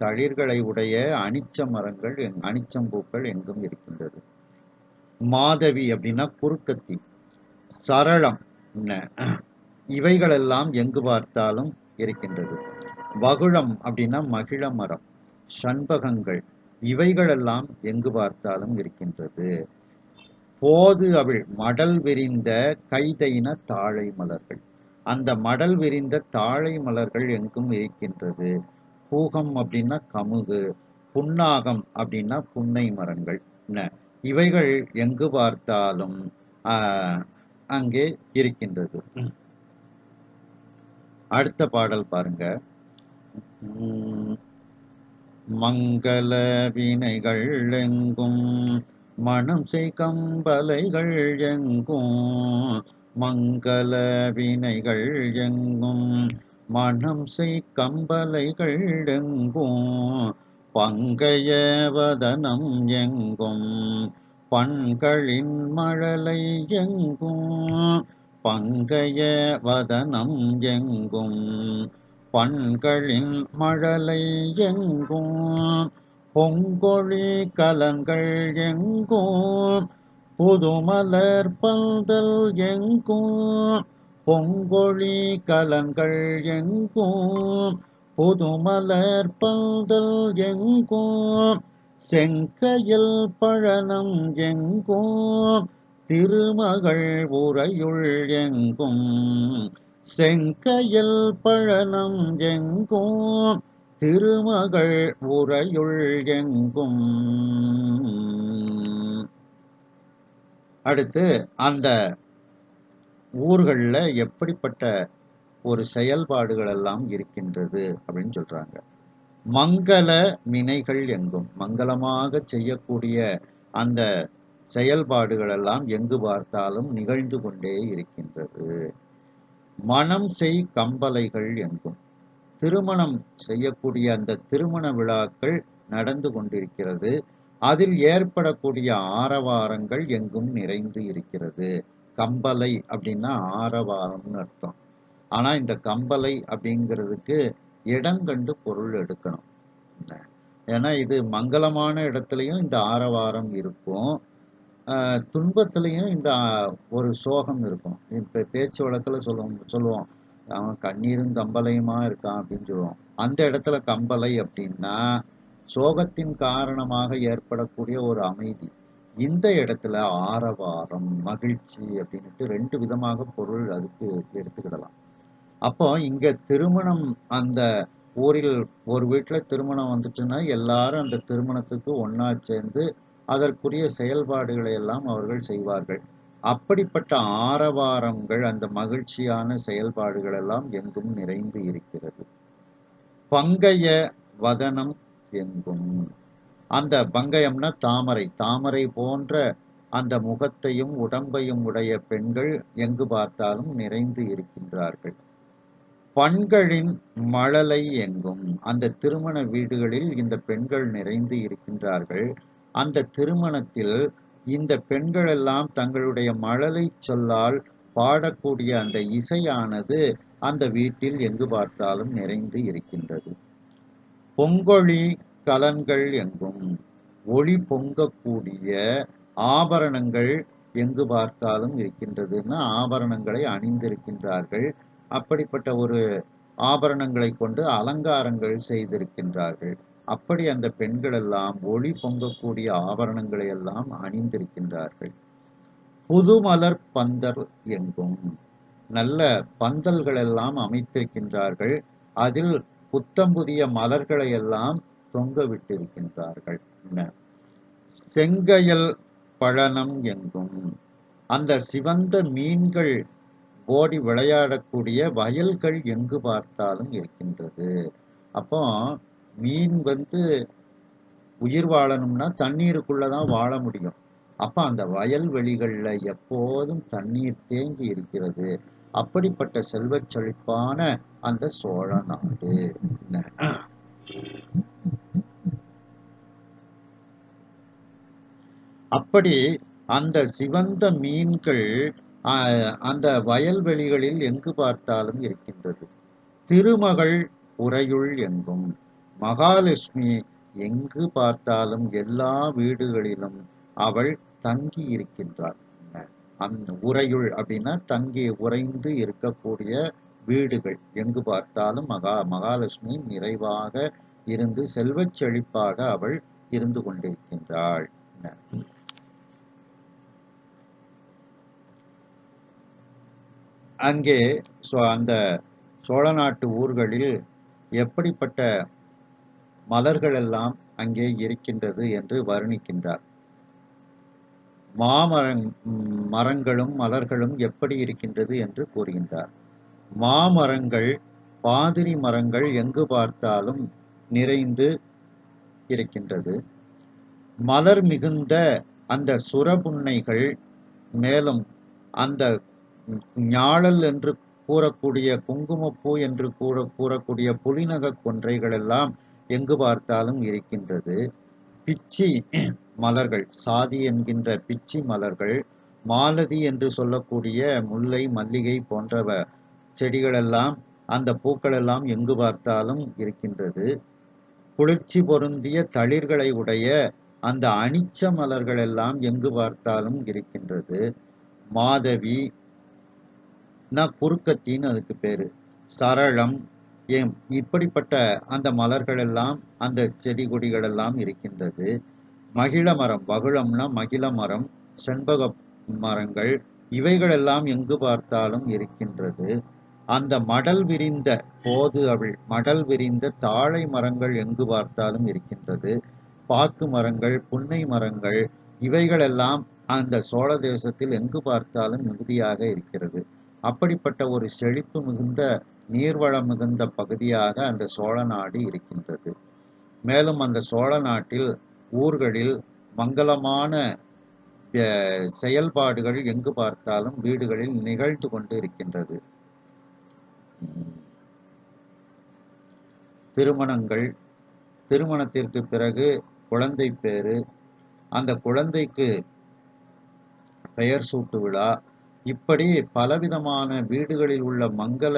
தளிர்களை உடைய அனிச்ச மரங்கள், அனிச்சம்பூக்கள் எங்கும் இருக்கின்றது. மாதவி அப்படின்னா குறுக்கத்தி, சரளம் இவைகளெல்லாம் எங்கு பார்த்தாலும் இருக்கின்றது. வகுளம் அப்படின்னா மகிழ மரம், சண்பகங்கள் இவைகளெல்லாம் எங்கு பார்த்தாலும் இருக்கின்றது. போது அவிழ் மடல் விரிந்த கைதைன தாழை மலர்கள், அந்த மடல் விரிந்த தாழை மலர்கள் எங்கும் இருக்கின்றது. பூகம் அப்படின்னா கமுகு, புன்னாகம் அப்படின்னா புன்னை மரங்கள் இவைகள் எங்கு பார்த்தாலும் அங்கே இருக்கின்றது. அடுத்த பாடல் பாருங்க. மங்கள வினைகள் எங்கும் மனம் செய் கம்பலைகள் எங்கும், மங்கள வினைகள் எங்கும் மணம் செய் கம்பலைகள் எங்கும் பங்கைய வதனம் எங்கும் பண்களின் மழலை எங்கும் பங்கைய வதனம் எங்கும் பண்களின் மழலை எங்கும் பொங்கொழி கலன்கள் எங்கும் புதுமலர் பந்தல் எங்கும் பொங்கொழி கலன்கள் எங்கும் புதுமலர் பந்தல் எங்கும் செங்கையில் பழனம் எங்கும் திருமகள் உறையுள் எங்கும் செங்கையில் பழனம் எங்கும் திருமகள் உறையுள் எங்கும். அடுத்து அந்த ஊர்களில் எப்படிப்பட்ட ஒரு செயல்பாடுகள் எல்லாம் இருக்கின்றது அப்படின்னு சொல்றாங்க. மங்கள வினைகள் எங்கும், மங்களமாக செய்யக்கூடிய அந்த செயல்பாடுகள் எல்லாம் எங்கு பார்த்தாலும் நிகழ்ந்து கொண்டே இருக்கின்றது. மணம் செய் கம்பலைகள் எங்கும், திருமணம் செய்யக்கூடிய அந்த திருமண விழாக்கள் நடந்து கொண்டிருக்கிறது. அதில் ஏற்படக்கூடிய ஆரவாரங்கள் எங்கும் நிறைந்து இருக்கிறது. கம்பலை அப்படின்னா ஆரவாரம்னு அர்த்தம். ஆனா இந்த கம்பலை அப்படிங்கிறதுக்கு இடங்கண்டு பொருள் எடுக்கணும். ஏன்னா இது மங்களமான இடத்துலையும் இந்த ஆரவாரம் இருக்கும், துன்பத்திலையும் இந்த ஒரு சோகம் இருக்கும். இப்போ பேச்சு வழக்கில் சொல்லுவோம் அவன் கண்ணீரும் கம்பலையுமா இருக்கான் அப்படின்னு சொல்லுவோம். அந்த இடத்துல கம்பலை அப்படின்னா சோகத்தின் காரணமாக ஏற்படக்கூடிய ஒரு அமைதி. இந்த இடத்துல ஆரவாரம், மகிழ்ச்சி அப்படின்ட்டு ரெண்டு விதமாக பொருள் அதுக்கு எடுத்துக்கிடலாம். அப்போ இங்க திருமணம், அந்த ஊரில் ஒரு வீட்டில் திருமணம் வந்துச்சுன்னா எல்லாரும் அந்த திருமணத்துக்கு ஒன்றா சேர்ந்து அதற்குரிய செயல்பாடுகளை எல்லாம் அவர்கள் செய்வார்கள். அப்படிப்பட்ட ஆரவாரங்கள், அந்த மகிழ்ச்சியான செயல்பாடுகள் எல்லாம் எங்கும் நிறைந்து இருக்கிறது. பங்கைய வதனம் எங்கும், அந்த பங்கயம்னா தாமரை, தாமரை போன்ற அந்த முகத்தையும் உடம்பையும் உடைய பெண்கள் எங்கு பார்த்தாலும் நிறைந்து இருக்கின்றார்கள். பண்களின் மழலை எங்கும், அந்த திருமண வீடுகளில் இந்த பெண்கள் நிறைந்து இருக்கின்றார்கள். அந்த திருமணத்தில் இந்த பெண்கள் எல்லாம் தங்களுடைய மழலை சொல்லால் பாடக்கூடிய அந்த இசையானது அந்த வீட்டில் எங்கு பார்த்தாலும் நிறைந்து இருக்கின்றது. பொங்கொழி கலன்கள் எங்கும், ஒளி பொங்கக்கூடிய ஆபரணங்கள் எங்கு பார்த்தாலும் இருக்கின்றதுன்னா ஆபரணங்களை அணிந்திருக்கின்றார்கள். அப்படிப்பட்ட ஒரு ஆபரணங்களை கொண்டு அலங்காரங்கள் செய்திருக்கின்றார்கள். அப்படி அந்த பெண்கள் எல்லாம் ஒளி பொங்கக்கூடிய ஆபரணங்களை எல்லாம் அணிந்திருக்கின்றார்கள். புதுமலர் பந்தல் எங்கும், நல்ல பந்தல்கள் எல்லாம் அமைத்திருக்கின்றார்கள். அதில் புத்தம் புதிய மலர்களை எல்லாம் தொங்க விட்டிருக்கின்றார்கள். செங்கையல் பழனம் எங்கும், அந்த சிவந்த மீன்கள் ஓடி விளையாடக்கூடிய வயல்கள் எங்கு பார்த்தாலும் இருக்கின்றது. அப்போ மீன் உயிர் வாழணும்னா தண்ணீருக்குள்ளதான் வாழ முடியும். அப்ப அந்த வயல்வெளிகள்ல எப்போதும் தண்ணீர் தேங்கி இருக்கிறது. அப்படிப்பட்ட செல்வச் செழிப்பான அந்த சோழ நாடு. அப்படி அந்த சிவந்த மீன்கள் அந்த வயல்வெளிகளில் எங்கு பார்த்தாலும் இருக்கின்றது. திருமகள் உறையுள் எங்கும், மகாலட்சுமி எங்கு பார்த்தாலும் எல்லா வீடுகளிலும் அவள் தங்கி இருக்கின்றாள். அந்த உறையுள் அப்படின்னா தங்கி உறைந்து இருக்கக்கூடிய வீடுகள், எங்கு பார்த்தாலும் மகாலட்சுமி நிறைவாக இருந்து செல்வச் செழிப்பாக அவள் இருந்து கொண்டிருக்கின்றாள். அங்கே அந்த சோழ நாட்டு ஊர்களில் எப்படிப்பட்ட மலர்கள் எல்லாம் அங்கே இருக்கின்றது என்று வர்ணிக்கின்றார். மரங்களும் மலர்களும் எப்படி இருக்கின்றது என்று கூறுகின்றார். மாமரங்கள், பாதிரி மரங்கள் எங்கு பார்த்தாலும் நிறைந்து இருக்கின்றது. மலர் மிகுந்த அந்த சுரபுன்னைகள், மேலும் அந்த ஞாழல் என்று கூறக்கூடிய குங்குமப்பூ என்று கூறக்கூடிய புலிநக கொன்றைகள் எல்லாம் எங்கு பார்த்தாலும் இருக்கின்றது. பிச்சி மலர்கள், சாதி என்கின்ற பிச்சி மலர்கள், மாலதி என்று சொல்லக்கூடிய முல்லை, மல்லிகை போன்ற செடிகளெல்லாம், அந்த பூக்களெல்லாம் எங்கு பார்த்தாலும் இருக்கின்றது. குளிர்ச்சி பொருந்திய தளிர்களை உடைய அந்த அனிச்ச மலர்கள் எல்லாம் எங்கு பார்த்தாலும் இருக்கின்றது. மாதவி குறுக்கத்தின்னு அதுக்கு பேரு, சரளம், இப்படிப்பட்ட அந்த மலர்கள் எல்லாம், அந்த செடி கொடிகள் எல்லாம் இருக்கின்றது. மகிழ மரம், வகுளம்னா மகிழ மரம், செண்பக மரங்கள், இவைகளெல்லாம் எங்கு பார்த்தாலும் இருக்கின்றது. அந்த மடல் விரிந்த போது அவள் மடல் விரிந்த தாழை மரங்கள் எங்கு பார்த்தாலும் இருக்கின்றது. பாக்கு மரங்கள், புன்னை மரங்கள், இவைகளெல்லாம் அந்த சோழ தேசத்தில் எங்கு பார்த்தாலும் மிகுதியாக இருக்கிறது. அப்படிப்பட்ட ஒரு செழிப்பு மிகுந்த, நீர்வளம் மிகுந்த பகுதியாக அந்த சோழ நாடு இருக்கின்றது. மேலும் அந்த சோழ நாட்டில் ஊர்களில் மங்களமான செயல்பாடுகள் எங்கு பார்த்தாலும் வீடுகளில் நிகழ்ந்து கொண்டு இருக்கின்றது. திருமணங்கள், திருமணத்திற்கு பிறகு குழந்தை பேரு, அந்த குழந்தைக்கு பெயர் சூட்டு விழா, இப்படி பலவிதமான வீடுகளில் உள்ள மங்கள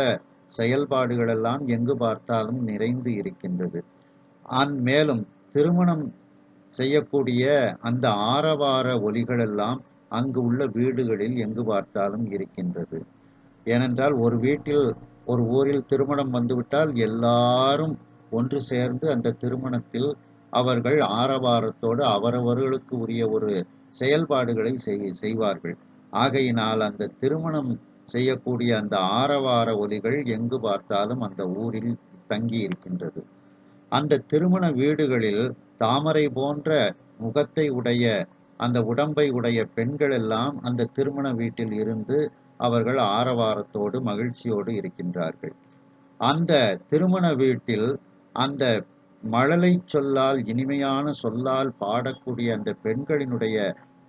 செயல்பாடுகள் எல்லாம் எங்கு பார்த்தாலும் நிறைந்து இருக்கின்றது. மேலும் திருமணம் செய்யக்கூடிய அந்த ஆரவார ஒலிகள் எல்லாம் அங்கு உள்ள வீடுகளில் எங்கு பார்த்தாலும் இருக்கின்றது. ஏனென்றால் ஒரு வீட்டில், ஒரு ஊரில் திருமணம் வந்துவிட்டால் எல்லாரும் ஒன்று சேர்ந்து அந்த திருமணத்தில் அவர்கள் ஆரவாரத்தோடு அவரவர்களுக்கு உரிய ஒரு செயல்பாடுகளை செய்வார்கள். ஆகையினால் அந்த திருமணம் செய்யக்கூடிய அந்த ஆரவார ஒலிகள் எங்கு பார்த்தாலும் அந்த ஊரில் தங்கி இருக்கின்றது. அந்த திருமண வீடுகளில் தாமரை போன்ற முகத்தை உடைய, அந்த உடம்பை உடைய பெண்கள் எல்லாம் அந்த திருமண வீட்டில் இருந்து அவர்கள் ஆரவாரத்தோடு மகிழ்ச்சியோடு இருக்கின்றார்கள். அந்த திருமண வீட்டில் அந்த மழலை சொல்லால், இனிமையான சொல்லால் பாடக்கூடிய அந்த பெண்களினுடைய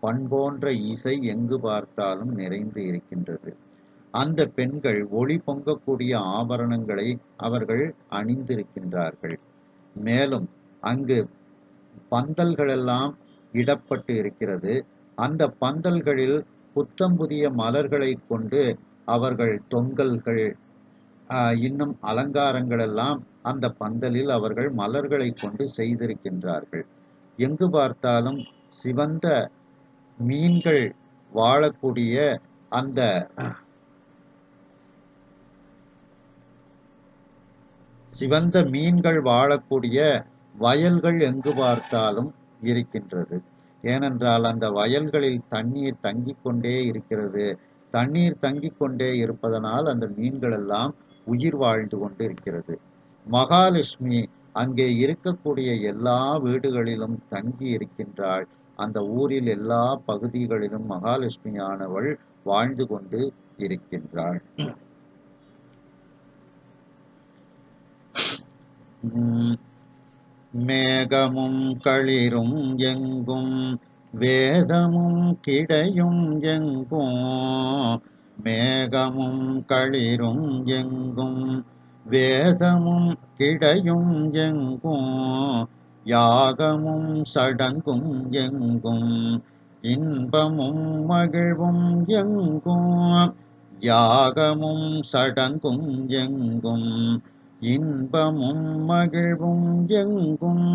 பண்போன்ற இசை எங்கு பார்த்தாலும் நிறைந்து இருக்கின்றது. அந்த பெண்கள் ஒளி பொங்கக்கூடிய ஆபரணங்களை அவர்கள் அணிந்திருக்கின்றார்கள். மேலும் அங்கு பந்தல்கள் எல்லாம் இடப்பட்டு இருக்கிறது. அந்த பந்தல்களில் புத்தம் புதிய மலர்களை கொண்டு அவர்கள் தொங்கல்கள், இன்னும் அலங்காரங்கள் எல்லாம் அந்த பந்தலில் அவர்கள் மலர்களை கொண்டு செய்திருக்கின்றார்கள். எங்கு பார்த்தாலும் சிவந்த மீன்கள் வாழக்கூடிய அந்த சிவந்த மீன்கள் வாழக்கூடிய வயல்கள் எங்கு பார்த்தாலும் இருக்கின்றது. ஏனென்றால் அந்த வயல்களில் தண்ணீர் தங்கிக் கொண்டே இருக்கிறது. தண்ணீர் தங்கிக் கொண்டே இருப்பதனால் அந்த மீன்கள் எல்லாம் உயிர் வாழ்ந்து கொண்டு இருக்கிறது. மகாலட்சுமி அங்கே இருக்கக்கூடிய எல்லா வீடுகளிலும் தங்கி இருக்கின்றாள். அந்த ஊரில் எல்லா பகுதிகளிலும் மகாலட்சுமியானவள் வாழ்ந்து கொண்டு இருக்கின்றாள். மேகமும் களிரும் எங்கும் வேதமும் கிடையும் எங்கும், மேகமும் களிரும் எங்கும் வேதமும் கிடையும் எங்கும், யாகமும் சடங்கும் எங்கும் இன்பமும் மகிழ்வும் எங்கும், யாகமும் சடங்கும் எங்கும் இன்பமும் மகிழ்வும் எங்கும்,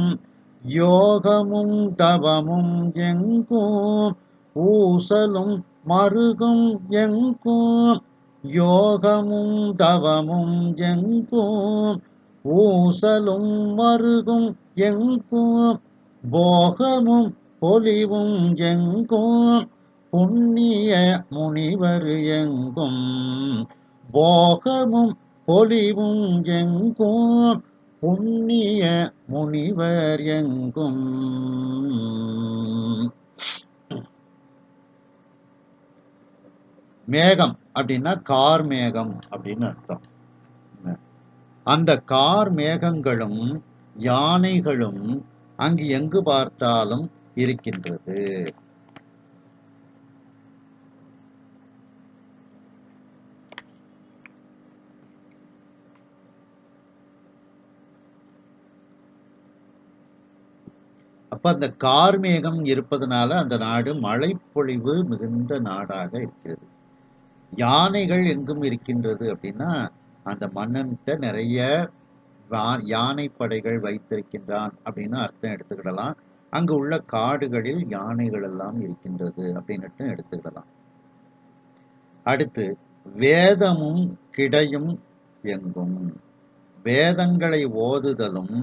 யோகமும் தவமும் எங்கும் ஊசலும் மருகும் எங்கும், யோகமும் தவமும் எங்கும் ஊசலும் மருகும் எங்கும், போகமும் பொலிவும் எங்கும் புண்ணிய முனிவர் எங்கும், போகமும் பொலிவும் எங்கும் புண்ணிய முனிவர் எங்கும். மேகம் அப்படின்னா கார் மேகம் அப்படின்னு அர்த்தம். அந்த கார் மேகங்களும் யானைகளும் அங்கு எங்கு பார்த்தாலும் இருக்கின்றது. அப்ப அந்த கார்மேகம் இருப்பதனால அந்த நாடு மழைப்பொழிவு மிகுந்த நாடாக இருக்கிறது. யானைகள் எங்கும் இருக்கின்றது அப்படின்னா, அந்த மன்னன்கிட்ட நிறைய யானை படைகள் வைத்திருக்கின்றான் அப்படின்னு அர்த்தம் எடுத்துக்கிடலாம். அங்கு உள்ள காடுகளில் யானைகள் எல்லாம் இருக்கின்றது அப்படின்னுட்டு எடுத்துக்கிடலாம். அடுத்து வேதமும் கிடையும் எங்கும். வேதங்களை ஓதுதலும்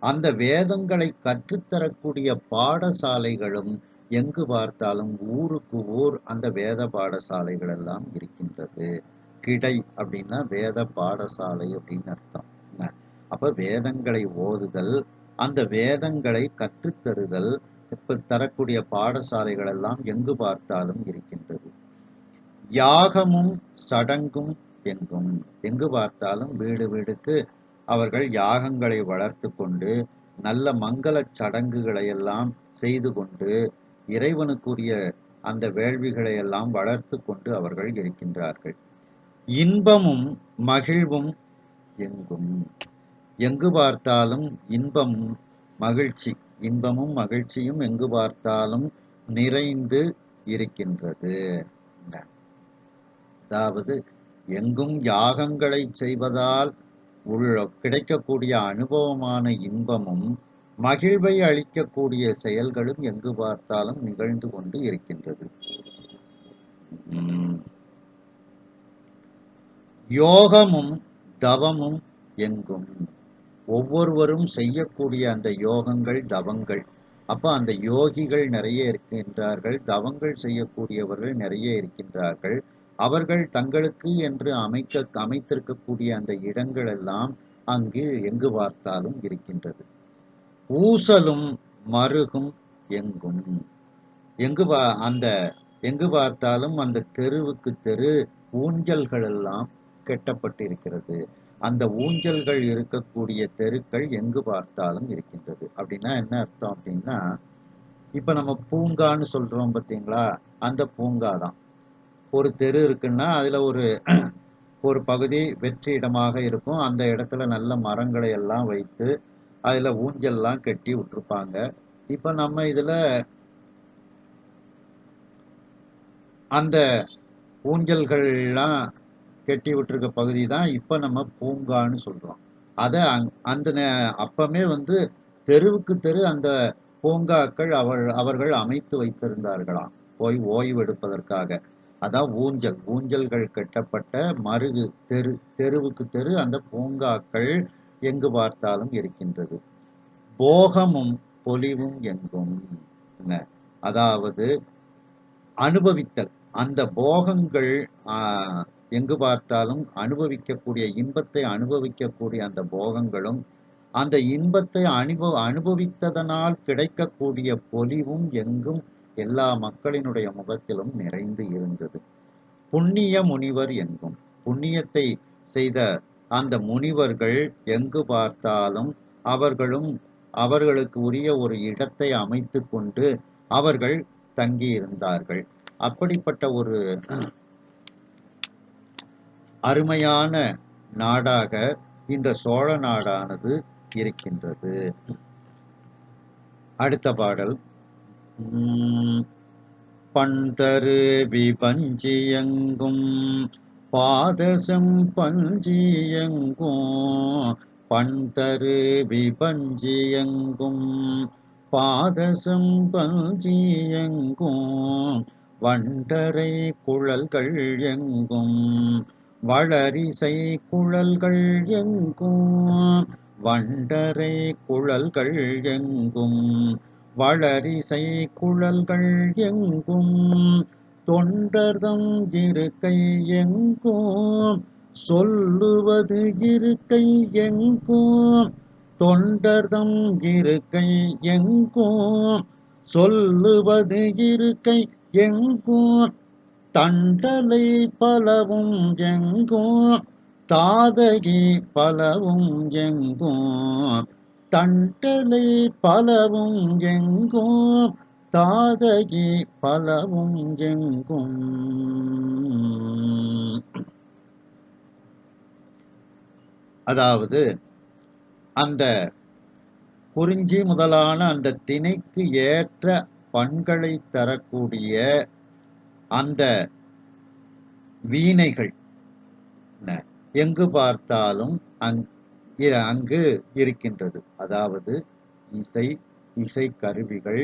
அந்த வேதங்களை கற்றுத்தரக்கூடிய பாடசாலைகளும் எங்கு பார்த்தாலும் ஊருக்கு ஊர் அந்த வேத பாடசாலைகள் எல்லாம் இருக்கின்றது. கிடை அப்படின்னா வேத பாடசாலை அப்படின்னு அர்த்தம். அப்ப வேதங்களை ஓதுதல், அந்த வேதங்களை கற்றுத்தருதல் இப்ப தரக்கூடிய பாடசாலைகள் எல்லாம் எங்கு பார்த்தாலும் இருக்கின்றது. யாகமும் சடங்கும் எங்கும். எங்கு பார்த்தாலும் வீடு வீடுக்கு அவர்கள் யாகங்களை வளர்த்து கொண்டு நல்ல மங்கள சடங்குகளை எல்லாம் செய்து கொண்டு இறைவனுக்குரிய அந்த வேள்விகளை எல்லாம் வளர்த்து கொண்டு அவர்கள் இருக்கின்றார்கள். இன்பமும் மகிழ்வும் எங்கும். எங்கு பார்த்தாலும் இன்பமும் மகிழ்ச்சி, இன்பமும் மகிழ்ச்சியும் எங்கு பார்த்தாலும் நிறைந்து இருக்கின்றது. அதாவது எங்கும் யாகங்களை செய்வதால் கிடைக்கக்கூடிய அனுபவமான இன்பமும் மகிழ்வை அளிக்கக்கூடிய செயல்களும் எங்கு பார்த்தாலும் நிகழ்ந்து கொண்டு இருக்கின்றது. யோகமும் தவமும் எங்கும். ஒவ்வொருவரும் செய்யக்கூடிய அந்த யோகங்கள் தவங்கள். அப்ப அந்த யோகிகள் நிறைய இருக்கின்றார்கள், தவங்கள் செய்யக்கூடியவர்கள் நிறைய இருக்கின்றார்கள். அவர்கள் தங்களுக்கு என்று அமைத்திருக்கக்கூடிய அந்த இடங்கள் எல்லாம் அங்கு எங்கு பார்த்தாலும் இருக்கின்றது. ஊசலும் மருகும் எங்கும். எங்கு பார்த்தாலும் அந்த தெருவுக்கு தெரு ஊஞ்சல்கள் எல்லாம் கட்டப்பட்டிருக்கிறது. அந்த ஊஞ்சல்கள் இருக்கக்கூடிய தெருக்கள் எங்கு பார்த்தாலும் இருக்கின்றது. அப்படின்னா என்ன அர்த்தம் அப்படின்னா, இப்ப நம்ம பூங்கான்னு சொல்றோம் பார்த்தீங்களா, அந்த பூங்கா தான். ஒரு தெரு இருக்குன்னா அதுல ஒரு பகுதி வெற்றி இடமாக இருக்கும். அந்த இடத்துல நல்ல மரங்களை எல்லாம் வைத்து அதுல ஊஞ்சல்லாம் கட்டி விட்டுருப்பாங்க. இப்ப நம்ம இதுல அந்த ஊஞ்சல்கள்லாம் கட்டி விட்டுருக்க பகுதி தான் இப்ப நம்ம பூங்கான்னு சொல்றோம். அத அப்பமே தெருவுக்கு தெரு அந்த பூங்காக்கள் அவர்கள் அமைத்து வைத்திருந்தார்களாம், போய் ஓய்வு எடுப்பதற்காக. அதான் ஊஞ்சல்கள் கட்டப்பட்ட மருகு தெருவுக்கு தெரு அந்த பூங்காக்கள் எங்கு பார்த்தாலும் இருக்கின்றது. போகமும் பொலிவும் எங்கும். அதாவது அனுபவித்தல், அந்த போகங்கள் எங்கு பார்த்தாலும் அனுபவிக்கக்கூடிய இன்பத்தை அனுபவிக்கக்கூடிய அந்த போகங்களும் அந்த இன்பத்தை அனுபவித்ததனால் கிடைக்கக்கூடிய பொலிவும் எங்கும் எல்லா மக்களினுடைய முகத்திலும் நிறைந்து இருந்தது. புண்ணிய முனிவர் எங்கும். புண்ணியத்தை செய்த அந்த முனிவர்கள் எங்கு பார்த்தாலும் அவர்களுக்கு உரிய ஒரு இடத்தை அமைத்து கொண்டு அவர்கள் தங்கி இருந்தார்கள். அப்படிப்பட்ட ஒரு அருமையான நாடாக இந்த சோழ நாடானது இருக்கின்றது. அடுத்த பாடல். பண்தரு விபஞ்சியங்கும் பாதசம் பஞ்சியங்கும். பண்தரு விபஞ்சியங்கும் பாதசம் பஞ்சியங்கும். வண்டரை குழல்கள் எங்கும் வளரிசை குழல்கள் எங்கும். வண்டரை குழல்கள் எங்கும் வளரிசை குழல்கள் எங்கும். தொண்டர்தம் இருக்கை எங்கும் சொல்லுவது இருக்கை எங்கும். தொண்டர்தம் இருக்கை எங்கும் சொல்லுவது இருக்கை எங்கும். தண்டலை பலவும் எங்கும் தாதகி பலவும் எங்கும். தண்டலை பலவும் எங்கும் தாதகி பலவும் எங்கும். அதாவது அந்த குறிஞ்சி முதலான அந்த திணைக்கு ஏற்ற பண்களை தரக்கூடிய அந்த வீணைகள் எங்கு பார்த்தாலும் அங்கு இருக்கின்றது. அதாவது இசை கருவிகள்,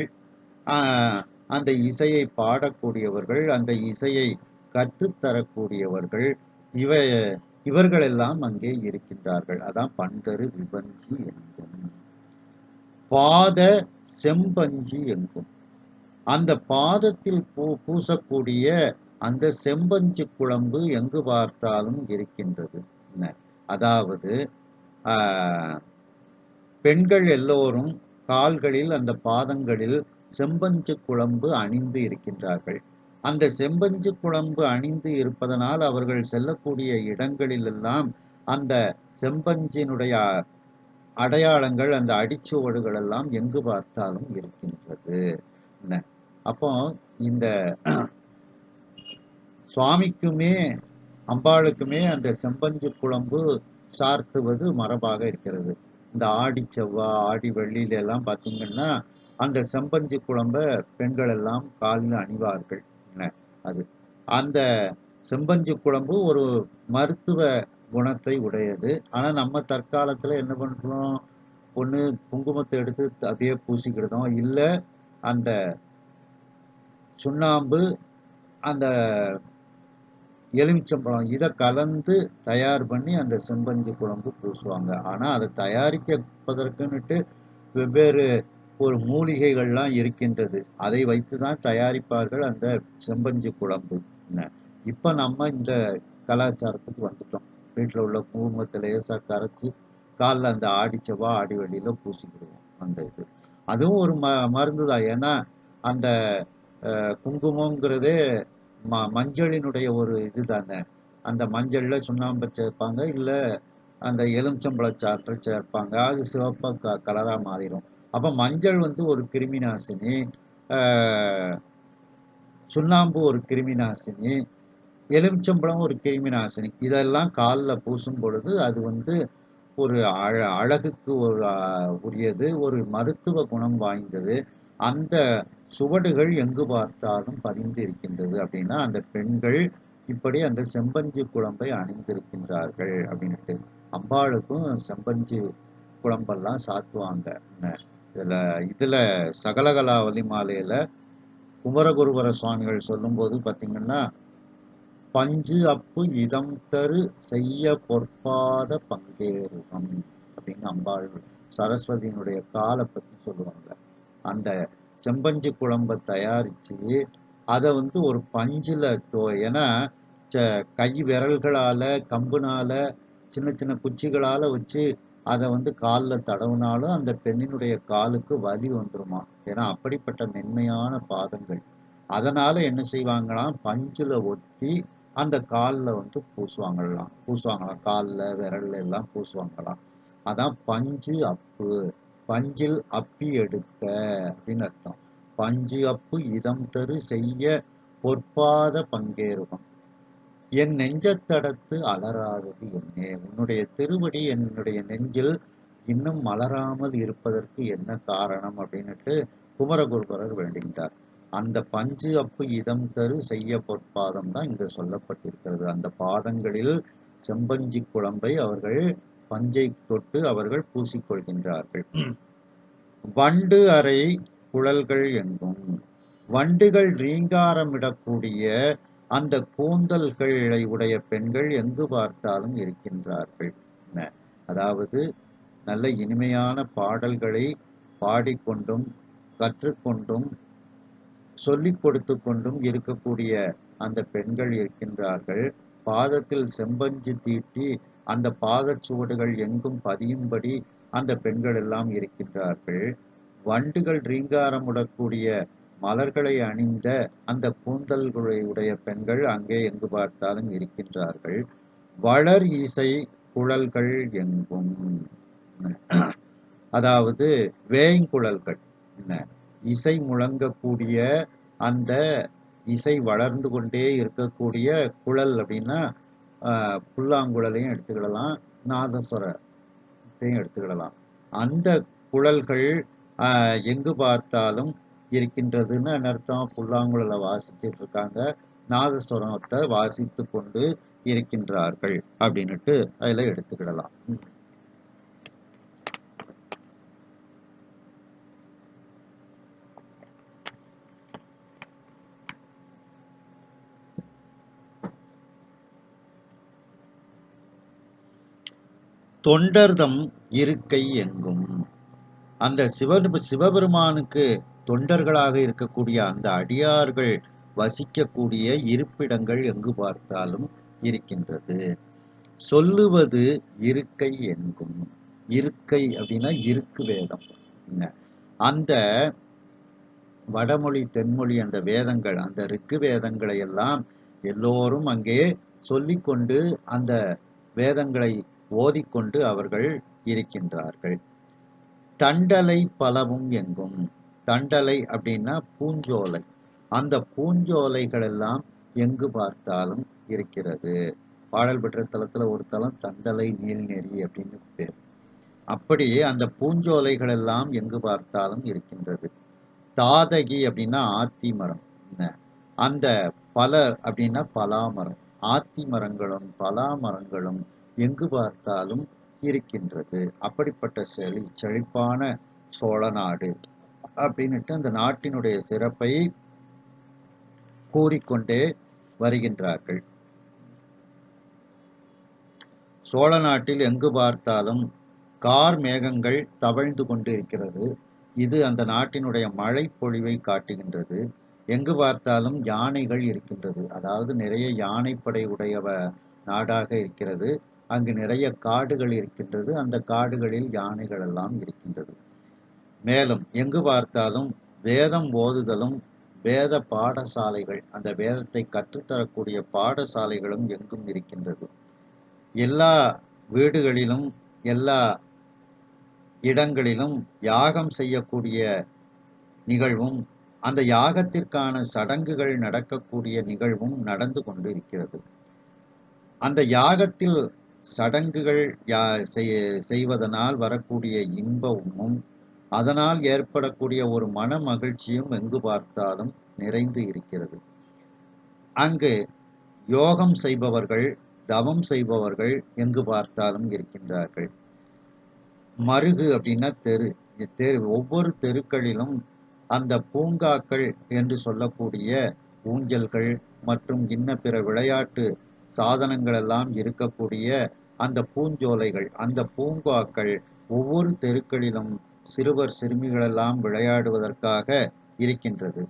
அந்த இசையை பாடக்கூடியவர்கள், அந்த இசையை கற்றுத்தரக்கூடியவர்கள், இவர்களெல்லாம் அங்கே இருக்கின்றார்கள். அதான் பண்டரு விபஞ்சி எங்கும், பாத செம்பஞ்சி எங்கும். அந்த பாதத்தில் பூசக்கூடிய அந்த செம்பஞ்சு குழம்பு எங்கு பார்த்தாலும் இருக்கின்றது. அதாவது பெண்கள் எல்லோரும் கால்களில் அந்த பாதங்களில் செம்பஞ்சு குழம்பு அணிந்து இருக்கின்றார்கள். அந்த செம்பஞ்சு குழம்பு அணிந்து இருப்பதனால் அவர்கள் செல்லக்கூடிய இடங்களிலெல்லாம் அந்த செம்பஞ்சினுடைய அடையாளங்கள், அந்த அடிச்சுவடுகள் எல்லாம் எங்கு பார்த்தாலும் இருக்கின்றது. அப்போ இந்த சுவாமிக்குமே அம்பாளுக்குமே அந்த செம்பஞ்சு குழம்பு சார்த்துவது மரபாக இருக்கிறது. இந்த ஆடி செவ்வாய், ஆடி வெள்ளியில எல்லாம் பார்த்தீங்கன்னா அந்த செம்பஞ்சு குழம்ப பெண்கள் எல்லாம் காலில் அணிவார்கள். அது அந்த செம்பஞ்சு குழம்பு ஒரு மருத்துவ குணத்தை உடையது. ஆனால் நம்ம தற்காலத்தில் என்ன பண்ணுறோம், ஒன்று குங்குமத்தை எடுத்து அப்படியே பூசிக்கிடுதோம், இல்லை அந்த சுண்ணாம்பு, அந்த எலுமிச்சம்பழம் இதை கலந்து தயார் பண்ணி அந்த செம்பஞ்சு குழம்பு பூசுவாங்க. ஆனால் அதை தயாரிப்பதற்குன்னுட்டு வெவ்வேறு ஒரு மூலிகைகள்லாம் இருக்கின்றது. அதை வைத்து தான் தயாரிப்பார்கள் அந்த செம்பஞ்சு குழம்பு. இப்போ நம்ம இந்த கலாச்சாரத்துக்கு வந்துட்டோம். வீட்டில் உள்ள குங்குமத்தை லேசாக கரைச்சி காலில் அந்த ஆடி செவ்வாய் ஆடி வெள்ளியில் பூசிக்கிடுவோம். அந்த இது அதுவும் ஒரு மருந்து தான். ஏன்னா அந்த குங்குமங்கிறதே மஞ்சளினுடைய ஒரு இது தானே. அந்த மஞ்சளில் சுண்ணாம்பை சேர்ப்பாங்க, இல்லை அந்த எலுமிச்சம்பழச்சாற்றை சேர்ப்பாங்க. அது சிவப்பாக கலராக மாறிடும். அப்போ மஞ்சள் வந்து ஒரு கிருமி நாசினி, சுண்ணாம்பு ஒரு கிருமி நாசினி, எலுமிச்சம்பழம் ஒரு கிருமி நாசினி. இதெல்லாம் காலில் பூசும் பொழுது அது வந்து ஒரு அழகுக்கு உரியது, ஒரு மருத்துவ குணம் வாய்ந்தது. அந்த சுவடுகள் எங்கு பார்த்தாலும் பதிந்து இருக்கின்றது. அப்படின்னா அந்த பெண்கள் இப்படி அந்த செம்பஞ்சு குழம்பை அணிந்திருக்கின்றார்கள் அப்படின்ட்டு. அம்பாளுக்கும் செம்பஞ்சு குழம்பெல்லாம் சாத்துவாங்க. இதுல சகலகலாவலி மாலையில குமரகுருபர சுவாமிகள் சொல்லும்போது பார்த்தீங்கன்னா, பஞ்சு அப்பு இதம் தரு செய்ய பொற்பாத பங்கேறுகம் அப்படின்னு அம்பாள் சரஸ்வதியினுடைய காலை பற்றி சொல்லுவாங்க. அந்த செம்பஞ்சு குழம்பை தயாரித்து அதை வந்து ஒரு பஞ்சில் ஏன்னா கை விரல்களால், கம்புனால், சின்ன சின்ன குச்சிகளால் வச்சு அதை வந்து காலில் தடவுனாலும் அந்த பெண்ணினுடைய காலுக்கு வலி வந்துருமா. ஏன்னா அப்படிப்பட்ட மென்மையான பாதங்கள். அதனால் என்ன செய்வாங்களாம், பஞ்சில் ஒட்டி அந்த காலில் வந்து பூசுவாங்களாம். காலில் விரல்ல எல்லாம் பூசுவாங்களாம். அதான் பஞ்சு அப்பு, பஞ்சில் அப்பி எடுக்க அப்படின்னு அர்த்தம். பஞ்சு அப்பு இதம் தரு செய்ய பொற்பாத பங்கேறுகம், என் நெஞ்சத்தடத்து அலராதது என்னே. உன்னுடைய திருவடி என்னுடைய நெஞ்சில் இன்னும் மலராமல் இருப்பதற்கு என்ன காரணம் அப்படின்னுட்டு குமரகுருபரர் வேண்டுகின்றார். அந்த பஞ்சு அப்பு இதம் தரு செய்ய பொற்பாதம் தான் இங்கு சொல்லப்பட்டிருக்கிறது. அந்த பாதங்களில் செம்பஞ்சி குழம்பை அவர்கள் பஞ்சை தொட்டு அவர்கள் பூசிக்கொள்கின்றார்கள். வண்டு அறை குழல்கள் எங்கும், வண்டுகள் ரீங்காரமிடக்கூடிய அந்த கூந்தல்களை உடைய பெண்கள் எங்கு பார்த்தாலும் இருக்கின்றார்கள். அதாவது நல்ல இனிமையான பாடல்களை பாடிக்கொண்டும் கற்றுக்கொண்டும் சொல்லிக் கொடுத்து கொண்டும் இருக்கக்கூடிய அந்த பெண்கள் இருக்கின்றார்கள். பாதத்தில் செம்பஞ்சு தீட்டி அந்த பாதச்சுவடுகள் எங்கும் பதியும்படி அந்த பெண்கள் எல்லாம் இருக்கின்றார்கள். வண்டுகள் ரீங்காரமுடக்கூடிய மலர்களை அணிந்த அந்த கூந்தல்களை உடைய பெண்கள் அங்கே எங்கு பார்த்தாலும் இருக்கின்றார்கள். வளர் இசை குழல்கள் எங்கும், அதாவது வேய்குழல்கள், இசை முழங்கக்கூடிய அந்த இசை வளர்ந்து கொண்டே இருக்கக்கூடிய குழல் அப்படின்னா புல்லாங்குழலையும் எடுத்துக்கிடலாம், நாதஸ்வரத்தையும் எடுத்துக்கிடலாம். அந்த குழல்கள் எங்கு பார்த்தாலும் இருக்கின்றதுன்னு அர்த்தம். புல்லாங்குழலை வாசிச்சுட்டு இருக்காங்க, நாதஸ்வரத்தை வாசித்து கொண்டு இருக்கின்றார்கள் அப்படின்னுட்டு அதில் எடுத்துக்கிடலாம். தொண்டர்தம் இருக்கை எங்கும். அந்த சிவபெருமானுக்கு தொண்டர்களாக இருக்கக்கூடிய அந்த அடியார்கள் வசிக்கக்கூடிய இருப்பிடங்கள் எங்கு பார்த்தாலும் இருக்கின்றது. சொல்லுவது இருக்கை எங்கும். இருக்கை அப்படின்னா இருக்கு வேதம். அந்த வடமொழி தென்மொழி அந்த வேதங்கள், அந்த ரிக்கு வேதங்களை எல்லாம் எல்லோரும் அங்கே சொல்லிக்கொண்டு அந்த வேதங்களை ஓதிக்கொண்டு அவர்கள் இருக்கின்றார்கள். தண்டலை பலவும் எங்கும். தண்டலை அப்படின்னா பூஞ்சோலை. அந்த பூஞ்சோலைகள் எல்லாம் எங்கு பார்த்தாலும் இருக்கிறது. பாடல் பெற்ற தலத்துல ஒரு தலம் தண்டலை நீல்நெறி அப்படின்னு பேர். அப்படி அந்த பூஞ்சோலைகள் எல்லாம் எங்கு பார்த்தாலும் இருக்கின்றது. தாதகி அப்படின்னா ஆத்தி மரம். அந்த பல அப்படின்னா பலாமரம். ஆத்தி மரங்களும் பலா மரங்களும் எங்கு பார்த்தாலும் இருக்கின்றது. அப்படிப்பட்ட செழிப்பான சோழ நாடு அப்படின்னுட்டு அந்த நாட்டினுடைய சிறப்பை கூறிக்கொண்டே வருகின்றார்கள். சோழ நாட்டில் எங்கு பார்த்தாலும் கார் மேகங்கள் தவழ்ந்து கொண்டு இருக்கிறது. இது அந்த நாட்டினுடைய மழை பொழிவை காட்டுகின்றது. எங்கு பார்த்தாலும் யானைகள் இருக்கின்றது. அதாவது நிறைய யானைப்படை உடைய நாடாக இருக்கிறது. அங்கு நிறைய காடுகள் இருக்கின்றது. அந்த காடுகளில் யானைகள் எல்லாம் இருக்கின்றது. மேலும் எங்கு பார்த்தாலும் வேதம் ஓதுதலும் வேத பாடசாலைகள், அந்த வேதத்தை கற்றுத்தரக்கூடிய பாடசாலைகளும் எங்கும் இருக்கின்றது. எல்லா வீடுகளிலும் எல்லா இடங்களிலும் யாகம் செய்யக்கூடிய நிகழ்வும் அந்த யாகத்திற்கான சடங்குகள் நடக்கக்கூடிய நிகழ்வும் நடந்து கொண்டு இருக்கிறது. அந்த யாகத்தில் சடங்குகள் செய்வதனால் வரக்கூடிய இன்பமும் அதனால் ஏற்படக்கூடிய ஒரு மன மகிழ்ச்சியும் எங்கு பார்த்தாலும் நிறைந்து இருக்கிறது. அங்கு யோகம் செய்பவர்கள், தவம் செய்பவர்கள் எங்கு பார்த்தாலும் இருக்கின்றார்கள். மருகு அப்படின்னா தெரு. ஒவ்வொரு தெருக்களிலும் அந்த பூங்காக்கள் என்று சொல்லக்கூடிய ஊஞ்சல்கள் மற்றும் இன்ன பிற விளையாட்டு சாதனங்கள் எல்லாம் இருக்கக்கூடிய அந்த பூஞ்சோலைகள், அந்த பூங்காக்கள் ஒவ்வொரு தெருக்களிலும் சிறுவர் சிறுமிகளெல்லாம் விளையாடுவதற்காக இருக்கின்றது.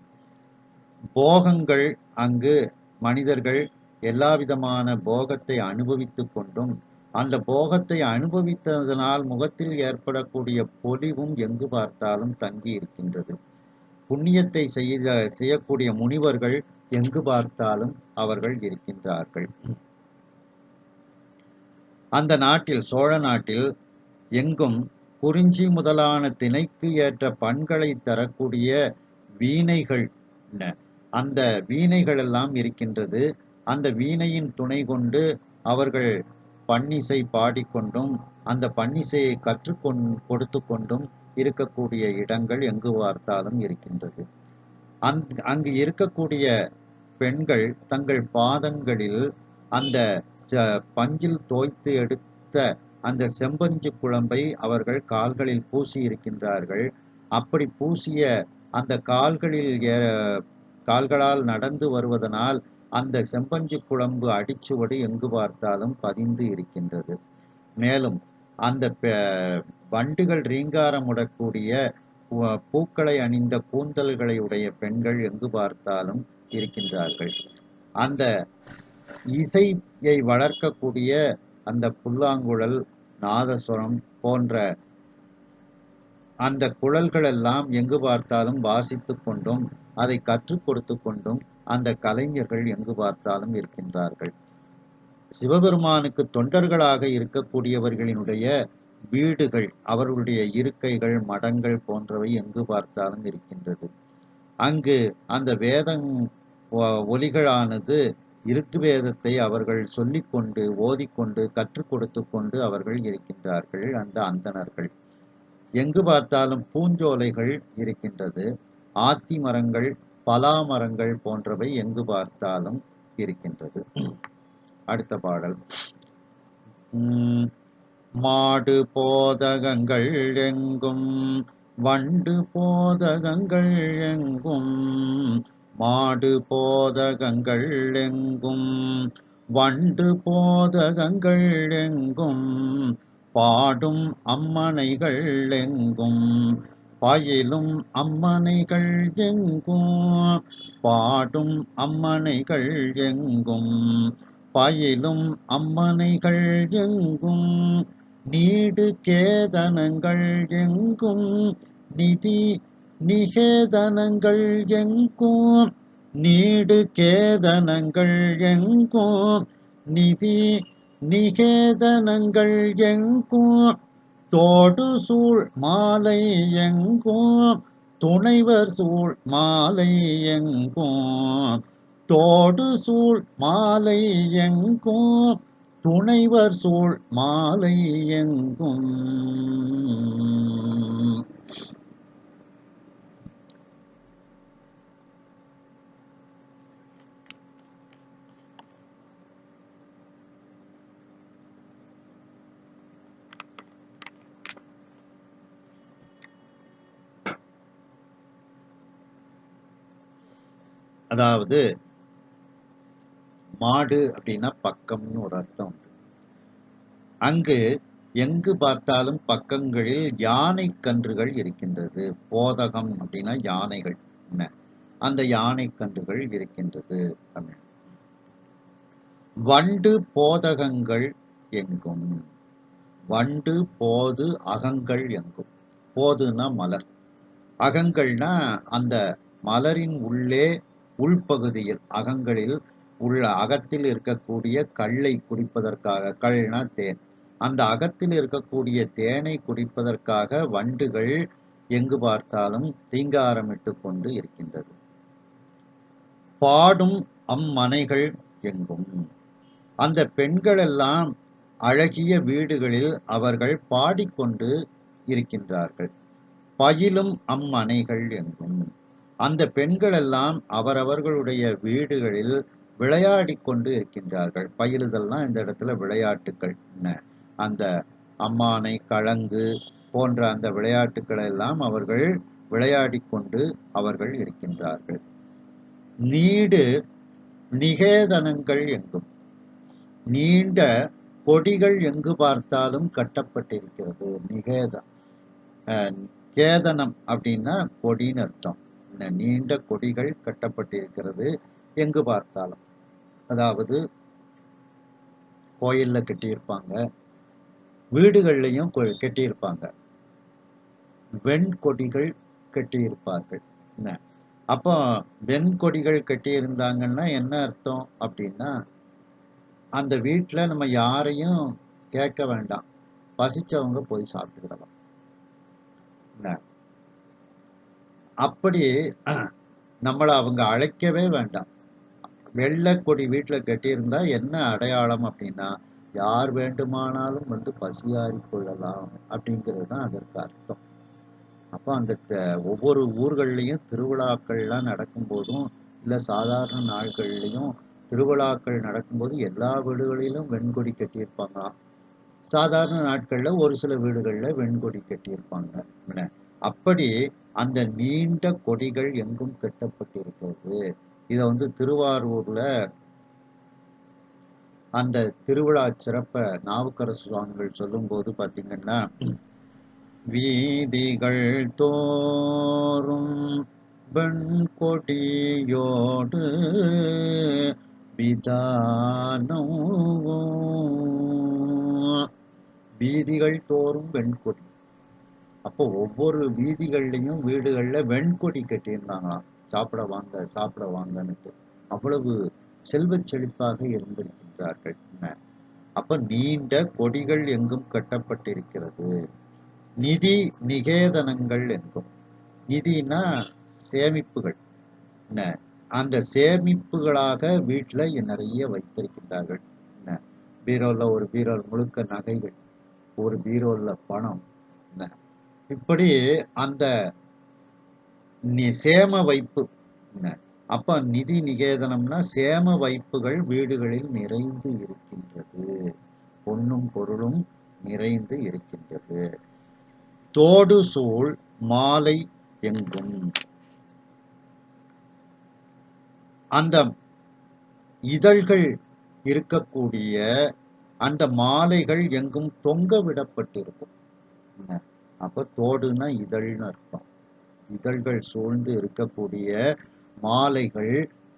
போகங்கள், அங்கு மனிதர்கள் எல்லா விதமான போகத்தை அனுபவித்து கொண்டும் அந்த போகத்தை அனுபவித்ததனால் முகத்தில் ஏற்படக்கூடிய பொலிவும் எங்கு பார்த்தாலும் தங்கி இருக்கின்றது. புண்ணியத்தை செய்யக்கூடிய முனிவர்கள் எங்கு பார்த்தாலும் அவர்கள் இருக்கின்றார்கள். அந்த நாட்டில், சோழ நாட்டில் எங்கும் குறிஞ்சி முதலான திணைக்கு ஏற்ற பண்களை தரக்கூடிய வீணைகள், அந்த வீணைகள் எல்லாம் இருக்கின்றது. அந்த வீணையின் துணை கொண்டு அவர்கள் பன்னிசை பாடிக்கொண்டும் அந்த பன்னிசையை கொடுத்து கொண்டும் இருக்கக்கூடிய இடங்கள் எங்கு பார்த்தாலும் இருக்கின்றது. அங்கு இருக்கக்கூடிய பெண்கள் தங்கள் பாதங்களில் அந்த பஞ்சில் தோய்த்து எடுத்த அந்த செம்பஞ்சு குழம்பை அவர்கள் கால்களில் பூசி இருக்கின்றார்கள். அப்படி பூசிய அந்த கால்களால் நடந்து வருவதனால் அந்த செம்பஞ்சு குழம்பு அடிச்சுவடு எங்கு பார்த்தாலும் பதிந்து இருக்கின்றது. மேலும் அந்த வண்டுகள் ரீங்காரமுடக்கூடிய பூக்களை அணிந்த கூந்தல்களை உடைய பெண்கள் எங்கு பார்த்தாலும் இருக்கின்றார்கள். அந்த இசையை வளர்க்கக்கூடிய அந்த புல்லாங்குழல், நாதஸ்வரம் போன்ற அந்த குழல்கள் எல்லாம் எங்கு பார்த்தாலும் வாசித்து கொண்டும் அதை கற்றுக் கொடுத்து கொண்டும் அந்த கலைஞர்கள் எங்கு பார்த்தாலும் இருக்கின்றார்கள். சிவபெருமானுக்கு தொண்டர்களாக இருக்கக்கூடியவர்களினுடைய வீடுகள், அவர்களுடைய இருக்கைகள், மடங்கள் போன்றவை எங்கு பார்த்தாலும் இருக்கின்றது. அங்கு அந்த வேதம் ஒலிகளானது இருக்கு வேதத்தை அவர்கள் சொல்லிக்கொண்டு ஓதிக்கொண்டு கற்றுக் கொடுத்து கொண்டு அவர்கள் இருக்கின்றார்கள், அந்த அந்தணர்கள். எங்கு பார்த்தாலும் பூஞ்சோலைகள் இருக்கின்றது. ஆத்தி மரங்கள், பலா மரங்கள் போன்றவை எங்கு பார்த்தாலும் இருக்கின்றது. அடுத்த பாடல். மாடு போதகங்கள் எங்கும் வண்டு போதகங்கள் எங்கும், மாடு போதகங்கள் எங்கும் வண்டு போதகங்கள் எங்கும், பாடும் அம்மனைகள் எங்கும் பயிலும் அம்மனைகள் எங்கும், பாடும் அம்மனைகள் எங்கும் பயிலும் அம்மனைகள் எங்கும், நீடு கேதனங்கள் எங்கும் நிதி நிகேதனங்கள் எங்கும், நீடு கேதனங்கள் எங்கும் நிதி நிகேதனங்கள் எங்கும், தோடு சூழ் மாலை எங்கும் துணைவர் சூழ் மாலை எங்கும், தோடு சூழ் மாலை எங்கும் துணைவர் சூழ் மாலை எங்கும். அதாவது மாடு அப்படின்னா பக்கம்னு ஒரு அர்த்தம் உண்டு. அங்கு எங்கு பார்த்தாலும் பக்கங்களில் யானை கன்றுகள் இருக்கின்றது. போதகம் அப்படின்னா யானைகள், என்ன அந்த யானை கன்றுகள் இருக்கின்றது. வண்டு போதகங்கள் எங்கும், வண்டு போது அகங்கள் எங்கும். போதுன்னா மலர், அகங்கள்னா அந்த மலரின் உள்ளே உள்பகுதியில் அகங்களில் உள்ள அகத்தில் இருக்கக்கூடிய கல்லை குடிப்பதற்காக, கள்னா தேன், அந்த அகத்தில் இருக்கக்கூடிய தேனை குடிப்பதற்காக வண்டுகள் எங்கு பார்த்தாலும் தீங்காரமிட்டு கொண்டு இருக்கின்றது. பாடும் அம்மனைகள் எங்கும், அந்த பெண்கள் எல்லாம் அழகிய வீடுகளில் அவர்கள் பாடிக்கொண்டு இருக்கின்றார்கள். பயிலும் அம்மனைகள் எங்கும், அந்த பெண்கள் எல்லாம் அவரவர்களுடைய வீடுகளில் விளையாடி கொண்டு இருக்கின்றார்கள். பயிலுதல்னா இந்த இடத்துல விளையாட்டுக்கள், அந்த அம்மானை கழங்கு போன்ற அந்த விளையாட்டுக்களை எல்லாம் அவர்கள் விளையாடி கொண்டு அவர்கள் இருக்கின்றார்கள். நீடு நிகேதனங்கள் எங்கும், நீண்ட கொடிகள் எங்கு பார்த்தாலும் கட்டப்பட்டிருக்கிறது. நிகேதம், கேதனம் அப்படின்னா கொடின்னு அர்த்தம். நீண்ட கொடிகள் கட்டப்பட்டிருக்கிறது எங்கு பார்த்தாலும். அதாவது கோயில்ல கட்டியிருப்பாங்க, வீடுகள்லையும் கட்டியிருப்பாங்க, வெண்கொடிகள் கட்டியிருப்பார்கள். அப்போ வெண்கொடிகள் கட்டியிருந்தாங்கன்னா என்ன அர்த்தம் அப்படின்னா, அந்த வீட்டில் நம்ம யாரையும் கேட்க வேண்டாம், பசிச்சவங்க போய் சாப்பிட்டுக்கிடலாம். அப்படி நம்மளை அவங்க அழைக்கவே வேண்டாம். வெள்ளைக்கொடி வீட்டில் கட்டியிருந்தா என்ன அடையாளம் அப்படின்னா, யார் வேண்டுமானாலும் வந்து பசியாறி கொள்ளலாம் அப்படிங்கிறது தான் அதற்கு அர்த்தம். அப்போ அந்த ஒவ்வொரு ஊர்கள்லையும் திருவிழாக்கள்லாம் நடக்கும்போதும், இல்லை சாதாரண நாட்கள்லையும் திருவிழாக்கள் நடக்கும்போது எல்லா வீடுகளிலும் வெண்கொடி கட்டியிருப்பாங்களாம். சாதாரண நாட்களில் ஒரு சில வீடுகளில் வெண்கொடி கட்டியிருப்பாங்க. அப்படி அந்த நீண்ட கொடிகள் எங்கும் கட்டப்பட்டிருக்கிறது. இதை வந்து திருவாரூர்ல அந்த திருவிழா சிறப்பை நாவுக்கரசு சுவாமிகள் சொல்லும்போது பார்த்தீங்கன்னா, வீதிகள் தோறும் வெண்கொடியோடு விதானம், வீதிகள் தோறும் வெண்கொடி. அப்போ ஒவ்வொரு வீதிகள்லையும் வீடுகளில் வெண்கொடி கட்டியிருந்தாங்களாம். சாப்பிட வாங்க சாப்பிட வாங்கன்னுட்டு. அவ்வளவு செல்வ செழிப்பாக இருந்திருக்கின்றார்கள். அப்ப நீண்ட கொடிகள் எங்கும் கட்டப்பட்டிருக்கிறது. நிதி நிகேதனங்கள் எங்கும், நிதினா சேமிப்புகள், அந்த சேமிப்புகளாக வீட்டில் நிறைய வைத்திருக்கின்றார்கள். பீரோல ஒரு பீரோல் முழுக்க நகைகள், ஒரு பீரோல்ல பணம், இப்படி அந்த சேம வைப்பு. அப்ப நிதி நிகேதனம்னா சேம வைப்புகள் வீடுகளில் நிறைந்து இருக்கின்றது, பொன்னும் பொருளும் நிறைந்து இருக்கின்றது. தோடு சூழ் மாலை எங்கும், அந்த இதழ்கள் இருக்கக்கூடிய அந்த மாலைகள் எங்கும் தொங்க விடப்பட்டிருக்கும். அப்ப தோடுனா இதழ்னு அர்த்தம். இதழ்கள் சூழ்ந்து இருக்கக்கூடிய மாலைகள்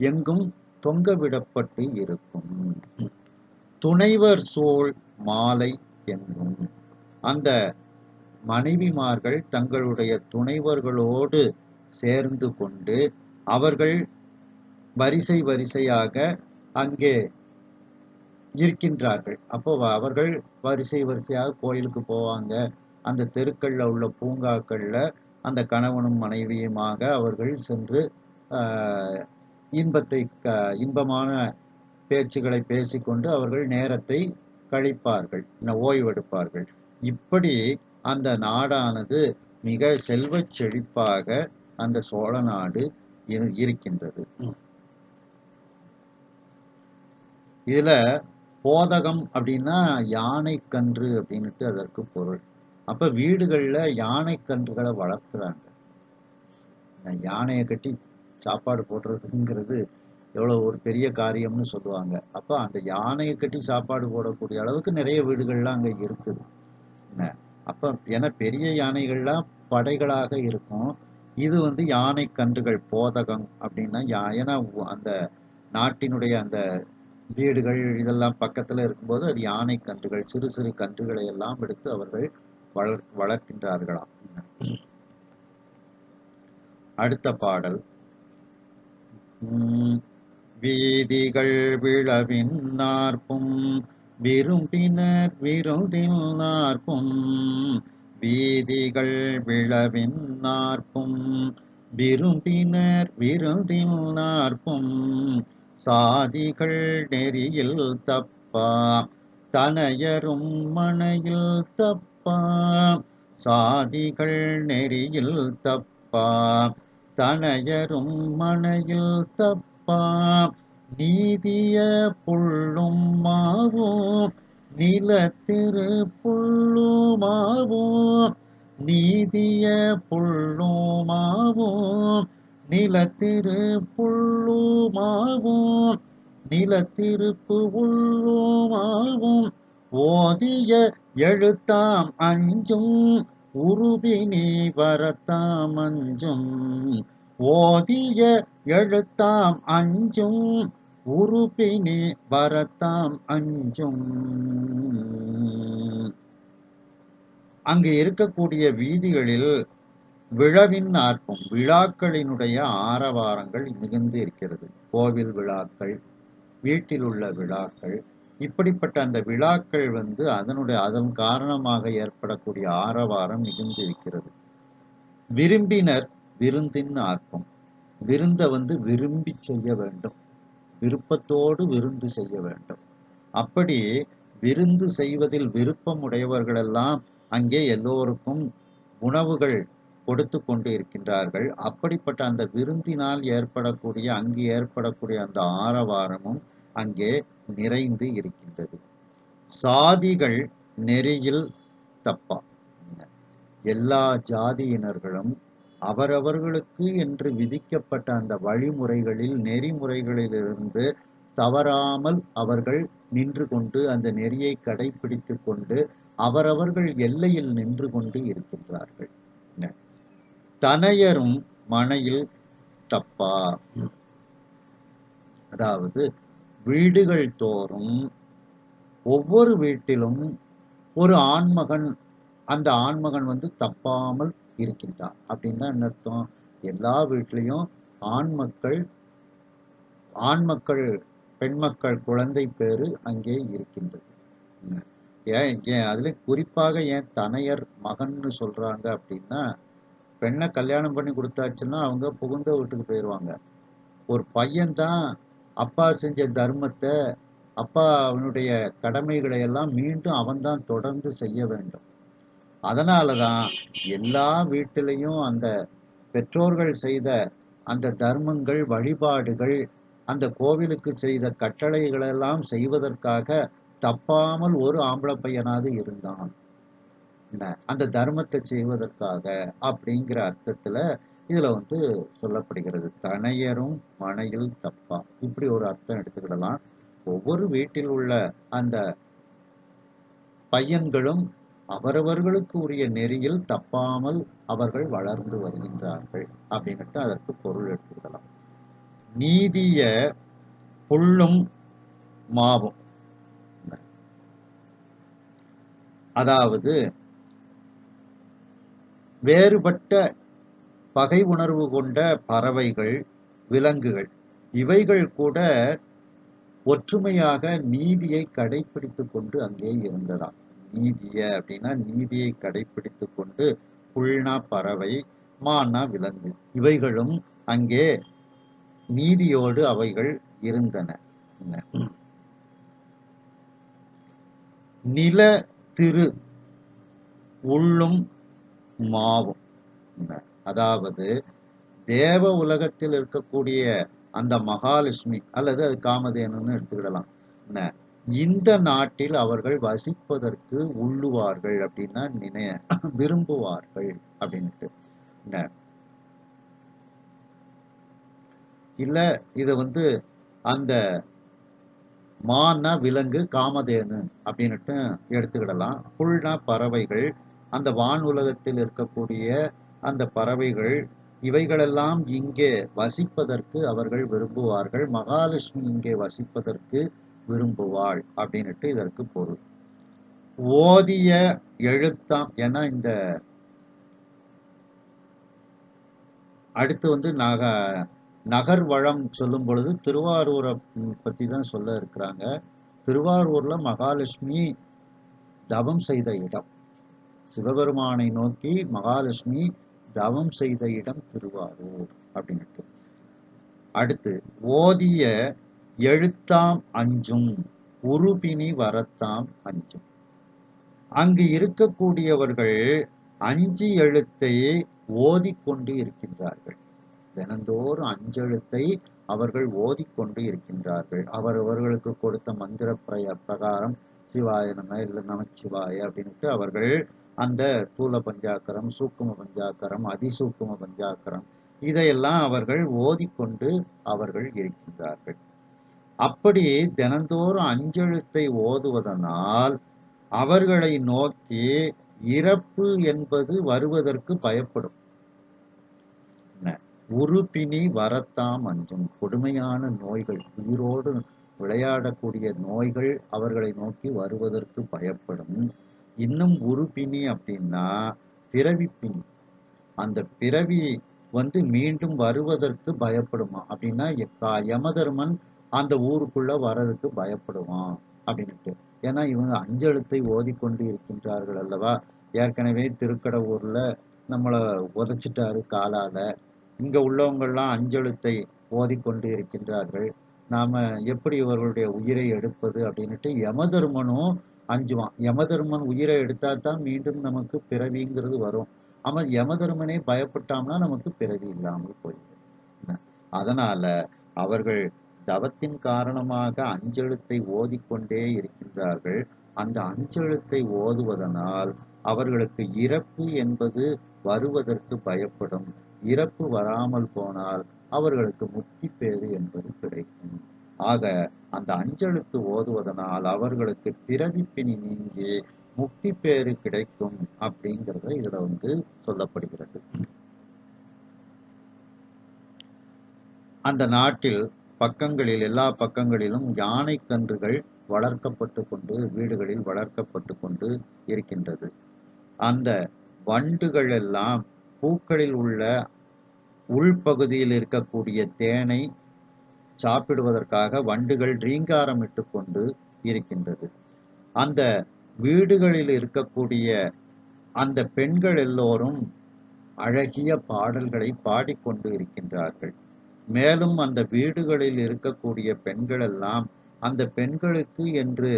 எங்கும் தொங்க விடப்பட்டு இருக்கும். துணைவர் சூழ் மாலை எங்கும், அந்த மனைவிமார்கள் தங்களுடைய துணைவர்களோடு சேர்ந்து கொண்டு அவர்கள் வரிசை வரிசையாக அங்கே இருக்கின்றார்கள். அப்போ அவர்கள் வரிசை வரிசையாக கோயிலுக்கு போவாங்க. அந்த தெருக்கள்ல உள்ள பூங்காக்கள்ல அந்த கணவனும் மனைவியுமாக அவர்கள் சென்று இன்பமான பேச்சுகளை பேசிக்கொண்டு அவர்கள் நேரத்தை கழிப்பார்கள், ஓய்வெடுப்பார்கள். இப்படி அந்த நாடானது மிக செல்வச் செழிப்பாக அந்த சோழ நாடு இருக்கின்றது. இதுல போதகம் அப்படின்னா யானைக்கன்று அப்படின்னுட்டு அதற்கு பொருள். அப்ப வீடுகள்ல யானைக்கன்றுகளை வளர்க்குறாங்க. யானையை கட்டி சாப்பாடு போடுறதுங்கிறது எவ்வளவு ஒரு பெரிய காரியம்னு சொல்லுவாங்க. அப்ப அந்த யானையை கட்டி சாப்பாடு போடக்கூடிய அளவுக்கு நிறைய வீடுகள்லாம் அங்க இருக்குது. அப்ப ஏன்னா பெரிய யானைகள்லாம் படைகளாக இருக்கும். இது யானை கன்றுகள், போதகம் அப்படின்னா ஏன்னா அந்த நாட்டினுடைய அந்த வீடுகள் இதெல்லாம் பக்கத்துல இருக்கும்போது அது யானை கன்றுகள், சிறு சிறு கன்றுகளை எல்லாம் எடுத்து அவர்கள் வளர்க்கின்றார்களாம். அடுத்த பாடல். வீதிகள் விழவின் நாற்பும் விரும்பினர் விருந்தில் நாற்பும், வீதிகள் விழவின் நாற்பும் விரும்பினர் விருந்தில் நாற்பும், சாதிகள் நெறியில் தப்பா தனையரும் மனையில் தப்பா, சாதிகள் நெறியில் தப்பா தனையரும் மனையில் தப்பா, நீதிய புள்ளும் மாவும் நிலத்திரு புள்ளுமாவும், நீதிய புள்ளுமாவும் நிலத்திரு புள்ளுமாவும், நிலத்திருப்பு உள்ளுமாவும், ஓதிய எழுத்தாம் அஞ்சும் உருபினி வரத்தாம் அஞ்சும், ஓதிய எழுத்தாம் அஞ்சும் உருபினி வரத்தாம் அஞ்சும். அங்கு இருக்கக்கூடிய வீதிகளில் விழவின் ஆர்ப்பம், விழாக்களினுடைய ஆரவாரங்கள் மிகுந்து இருக்கிறது. கோவில் விழாக்கள், வீட்டில் உள்ள விழாக்கள், இப்படிப்பட்ட அந்த விழாக்கள் அதன் காரணமாக ஏற்படக்கூடிய ஆரவாரம் மிகுந்து இருக்கிறது. விரும்பினர் விருந்தின் ஆர்ப்பம், விருந்த விரும்பி செய்ய வேண்டும், விருப்பத்தோடு விருந்து செய்ய வேண்டும். அப்படி விருந்து செய்வதில் விருப்பம் உடையவர்களெல்லாம் அங்கே எல்லோருக்கும் உணவுகள் கொடுத்து கொண்டு இருக்கின்றார்கள். அப்படிப்பட்ட அந்த விருந்தினால் அங்கு ஏற்படக்கூடிய அந்த ஆரவாரமும் அங்கே நிறைந்து இருக்கின்றது. சாதிகள் நெறியில் தப்பா, எல்லா ஜாதியினர்களும் அவரவர்களுக்கு என்று விதிக்கப்பட்ட அந்த வழிமுறைகளில், நெறிமுறைகளிலிருந்து தவறாமல் அவர்கள் நின்று கொண்டு அந்த நெறியை கடைபிடித்து கொண்டு அவரவர்கள் எல்லையில் நின்று கொண்டு இருக்கின்றார்கள். தனையரும் மனையில் தப்பா, அதாவது வீடுகள் தோறும் ஒவ்வொரு வீட்டிலும் ஒரு ஆண்மகன், அந்த ஆண்மகன் தப்பாமல் இருக்கின்றான். அப்படின்னா என்ன அர்த்தம்? எல்லா வீட்லையும் ஆண்மக்கள் பெண் மக்கள் குழந்தை பேரு அங்கே இருக்கின்றது. ஏன் அதுல குறிப்பாக ஏன் தனையர் மகன்னு சொல்றாங்க அப்படின்னா, பெண்ணை கல்யாணம் பண்ணி கொடுத்தாச்சுன்னா அவங்க புகுந்த வீட்டுக்கு போயிடுவாங்க. ஒரு பையன்தான் அப்பா செஞ்ச தர்மத்தை, அப்பா அவனுடைய கடமைகளை எல்லாம் மீண்டும் அவன்தான் தொடர்ந்து செய்ய வேண்டும். அதனாலதான் எல்லா வீட்டிலையும் அந்த பெற்றோர்கள் செய்த அந்த தர்மங்கள், வழிபாடுகள், அந்த கோவிலுக்கு செய்த கட்டளைகளெல்லாம் செய்வதற்காக தப்பாமல் ஒரு ஆம்பளை பையனாவது இருந்தான். என்ன அந்த தர்மத்தை செய்வதற்காக அப்படிங்கிற அர்த்தத்துல இதுல சொல்லப்படுகிறது. தனையரும் மனையில் தப்பா, இப்படி ஒரு அர்த்தம் எடுத்துக்கிடலாம். ஒவ்வொரு வீட்டில் உள்ள அந்த பையன்களும் அவரவர்களுக்கு உரிய நெறியில் தப்பாமல் அவர்கள் வளர்ந்து வருகின்றார்கள் அப்படின்னுட்டு அதற்கு பொருள் எடுத்துக்கலாம். நீதிய புல்லும் மாவும், அதாவது வேறுபட்ட பகை உணர்வு கொண்ட பறவைகள், விலங்குகள் இவைகள் கூட ஒற்றுமையாக நீதியை கடைபிடித்துக் கொண்டு அங்கே இருந்ததாம். நீதிய அப்படின்னா நீதியை கடைபிடித்துக் கொண்டு, புல்னா பறவை, மானா விலங்கு, இவைகளும் அங்கே நீதியோடு அவைகள் இருந்தன. நில திரு உள்ளும் மாவும், அதாவது தேவ உலகத்தில் இருக்கக்கூடிய அந்த மகாலட்சுமி அல்லது அது காமதேனுன்னு எடுத்துக்கிடலாம். இந்த நாட்டில் அவர்கள் வசிப்பதற்கு உள்ளுவார்கள் அப்படின்னா விரும்புவார்கள் அப்படின்ட்டு. இல்ல இத அந்த மான்னா விலங்கு, காமதேனு அப்படின்னுட்டு எடுத்துக்கிடலாம். புல்னா பறவைகள், அந்த வான் உலகத்தில் இருக்கக்கூடிய அந்த பறவைகள் இவைகளெல்லாம் இங்கே வசிப்பதற்கு அவர்கள் விரும்புவார்கள். மகாலட்சுமி இங்கே வசிப்பதற்கு விரும்புவாள் அப்படின்னுட்டு இதற்கு பொருள். ஓதிய எழுத்தாம், ஏன்னா இந்த அடுத்து நகர் வளம் சொல்லும் பொழுது திருவாரூரை பத்தி தான் சொல்ல இருக்கிறாங்க. திருவாரூர்ல மகாலட்சுமி தவம் செய்த இடம், சிவபெருமானை நோக்கி மகாலட்சுமி தவம் செய்த இடம் திருவாரூர் அப்படின்ட்டு. அடுத்து ஓதிய எழுத்தாம் அஞ்சும், உருபினி வரத்தாம் அஞ்சும். அங்கு இருக்கக்கூடியவர்கள் 5 எழுத்தை ஓதிக்கொண்டு இருக்கின்றார்கள். தினந்தோறும் 5 எழுத்தை அவர்கள் ஓதிக்கொண்டு இருக்கின்றார்கள். அவர்களுக்கு கொடுத்த மந்திர பிரகாரம் சிவாய நம, இல்லை நமச்சிவாய அப்படின்ட்டு அவர்கள் அந்த தூல பஞ்சாக்கரம், சூக்கும பஞ்சாக்கரம், அதிசூக்கும பஞ்சாக்கரம் இதையெல்லாம் அவர்கள் ஓதிக்கொண்டு அவர்கள் இருக்கின்றார்கள். அப்படி தினந்தோறும் 5 எழுத்தை ஓதுவதனால் அவர்களை நோக்கி இறப்பு என்பது வருவதற்கு பயப்படும். உருபினி வரத்தாம் அஞ்சும், கொடுமையான நோய்கள், உயிரோடு விளையாடக்கூடிய நோய்கள் அவர்களை நோக்கி வருவதற்கு பயப்படும். இன்னும் உருபினி அப்படின்னா பிறவிப்பினி, அந்த பிறவி மீண்டும் வருவதற்கு பயப்படுமா அப்படின்னா யமதர்மன் அந்த ஊருக்குள்ள வர்றதுக்கு பயப்படுவான் அப்படின்ட்டு. ஏன்னா இவங்க 5 எழுத்தை ஓதிக்கொண்டு இருக்கின்றார்கள் அல்லவா. ஏற்கனவே திருக்கடவுர்ல நம்மளை உதைச்சிட்டாரு காலால. இங்க உள்ளவங்கள்லாம் 5 எழுத்தை ஓதிக்கொண்டு இருக்கின்றார்கள். நாம எப்படி இவர்களுடைய உயிரை எடுப்பது அப்படின்னுட்டு யமதர்மனும் அஞ்சுவான். யமதர்மன் உயிரை எடுத்தா தான் மீண்டும் நமக்கு பிறவிங்கிறது வரும். அவன் யமதர்மனே பயப்பட்டான்னா நமக்கு பிறவி இல்லாமல் போயிடும். அதனால அவர்கள் தவத்தின் காரணமாக 5 எழுத்தை ஓதிக்கொண்டே இருக்கின்றார்கள். அந்த 5 எழுத்தை ஓதுவதனால் அவர்களுக்கு இறப்பு என்பது வருவதற்கு பயப்படும். இறப்பு வராமல் போனால் அவர்களுக்கு முக்தி பேறு என்பது கிடைக்கும். ஆக அந்த 5 எழுத்து ஓதுவதனால் அவர்களுக்கு பிறவிப்பினி நீங்கி முக்தி பேறு கிடைக்கும் அப்படிங்கிறத இதுல சொல்லப்படுகிறது. அந்த நாட்டில் பக்கங்களில், எல்லா பக்கங்களிலும் யானை கன்றுகள் வளர்க்கப்பட்டு கொண்டு, வீடுகளில் வளர்க்கப்பட்டு கொண்டு இருக்கின்றது. அந்த வண்டுகள் எல்லாம் பூக்களில் உள்ள உள்பகுதியில் இருக்கக்கூடிய தேனை சாப்பிடுவதற்காக வண்டுகள் ரீங்காரமிட்டு கொண்டு இருக்கின்றது. அந்த வீடுகளில் இருக்கக்கூடிய அந்த பெண்கள் எல்லோரும் அழகிய பாடல்களை பாடிக்கொண்டு இருக்கின்றார்கள். மேலும் அந்த வீடுகளில் இருக்கக்கூடிய பெண்கள் எல்லாம் அந்த பெண்களுக்கு என்று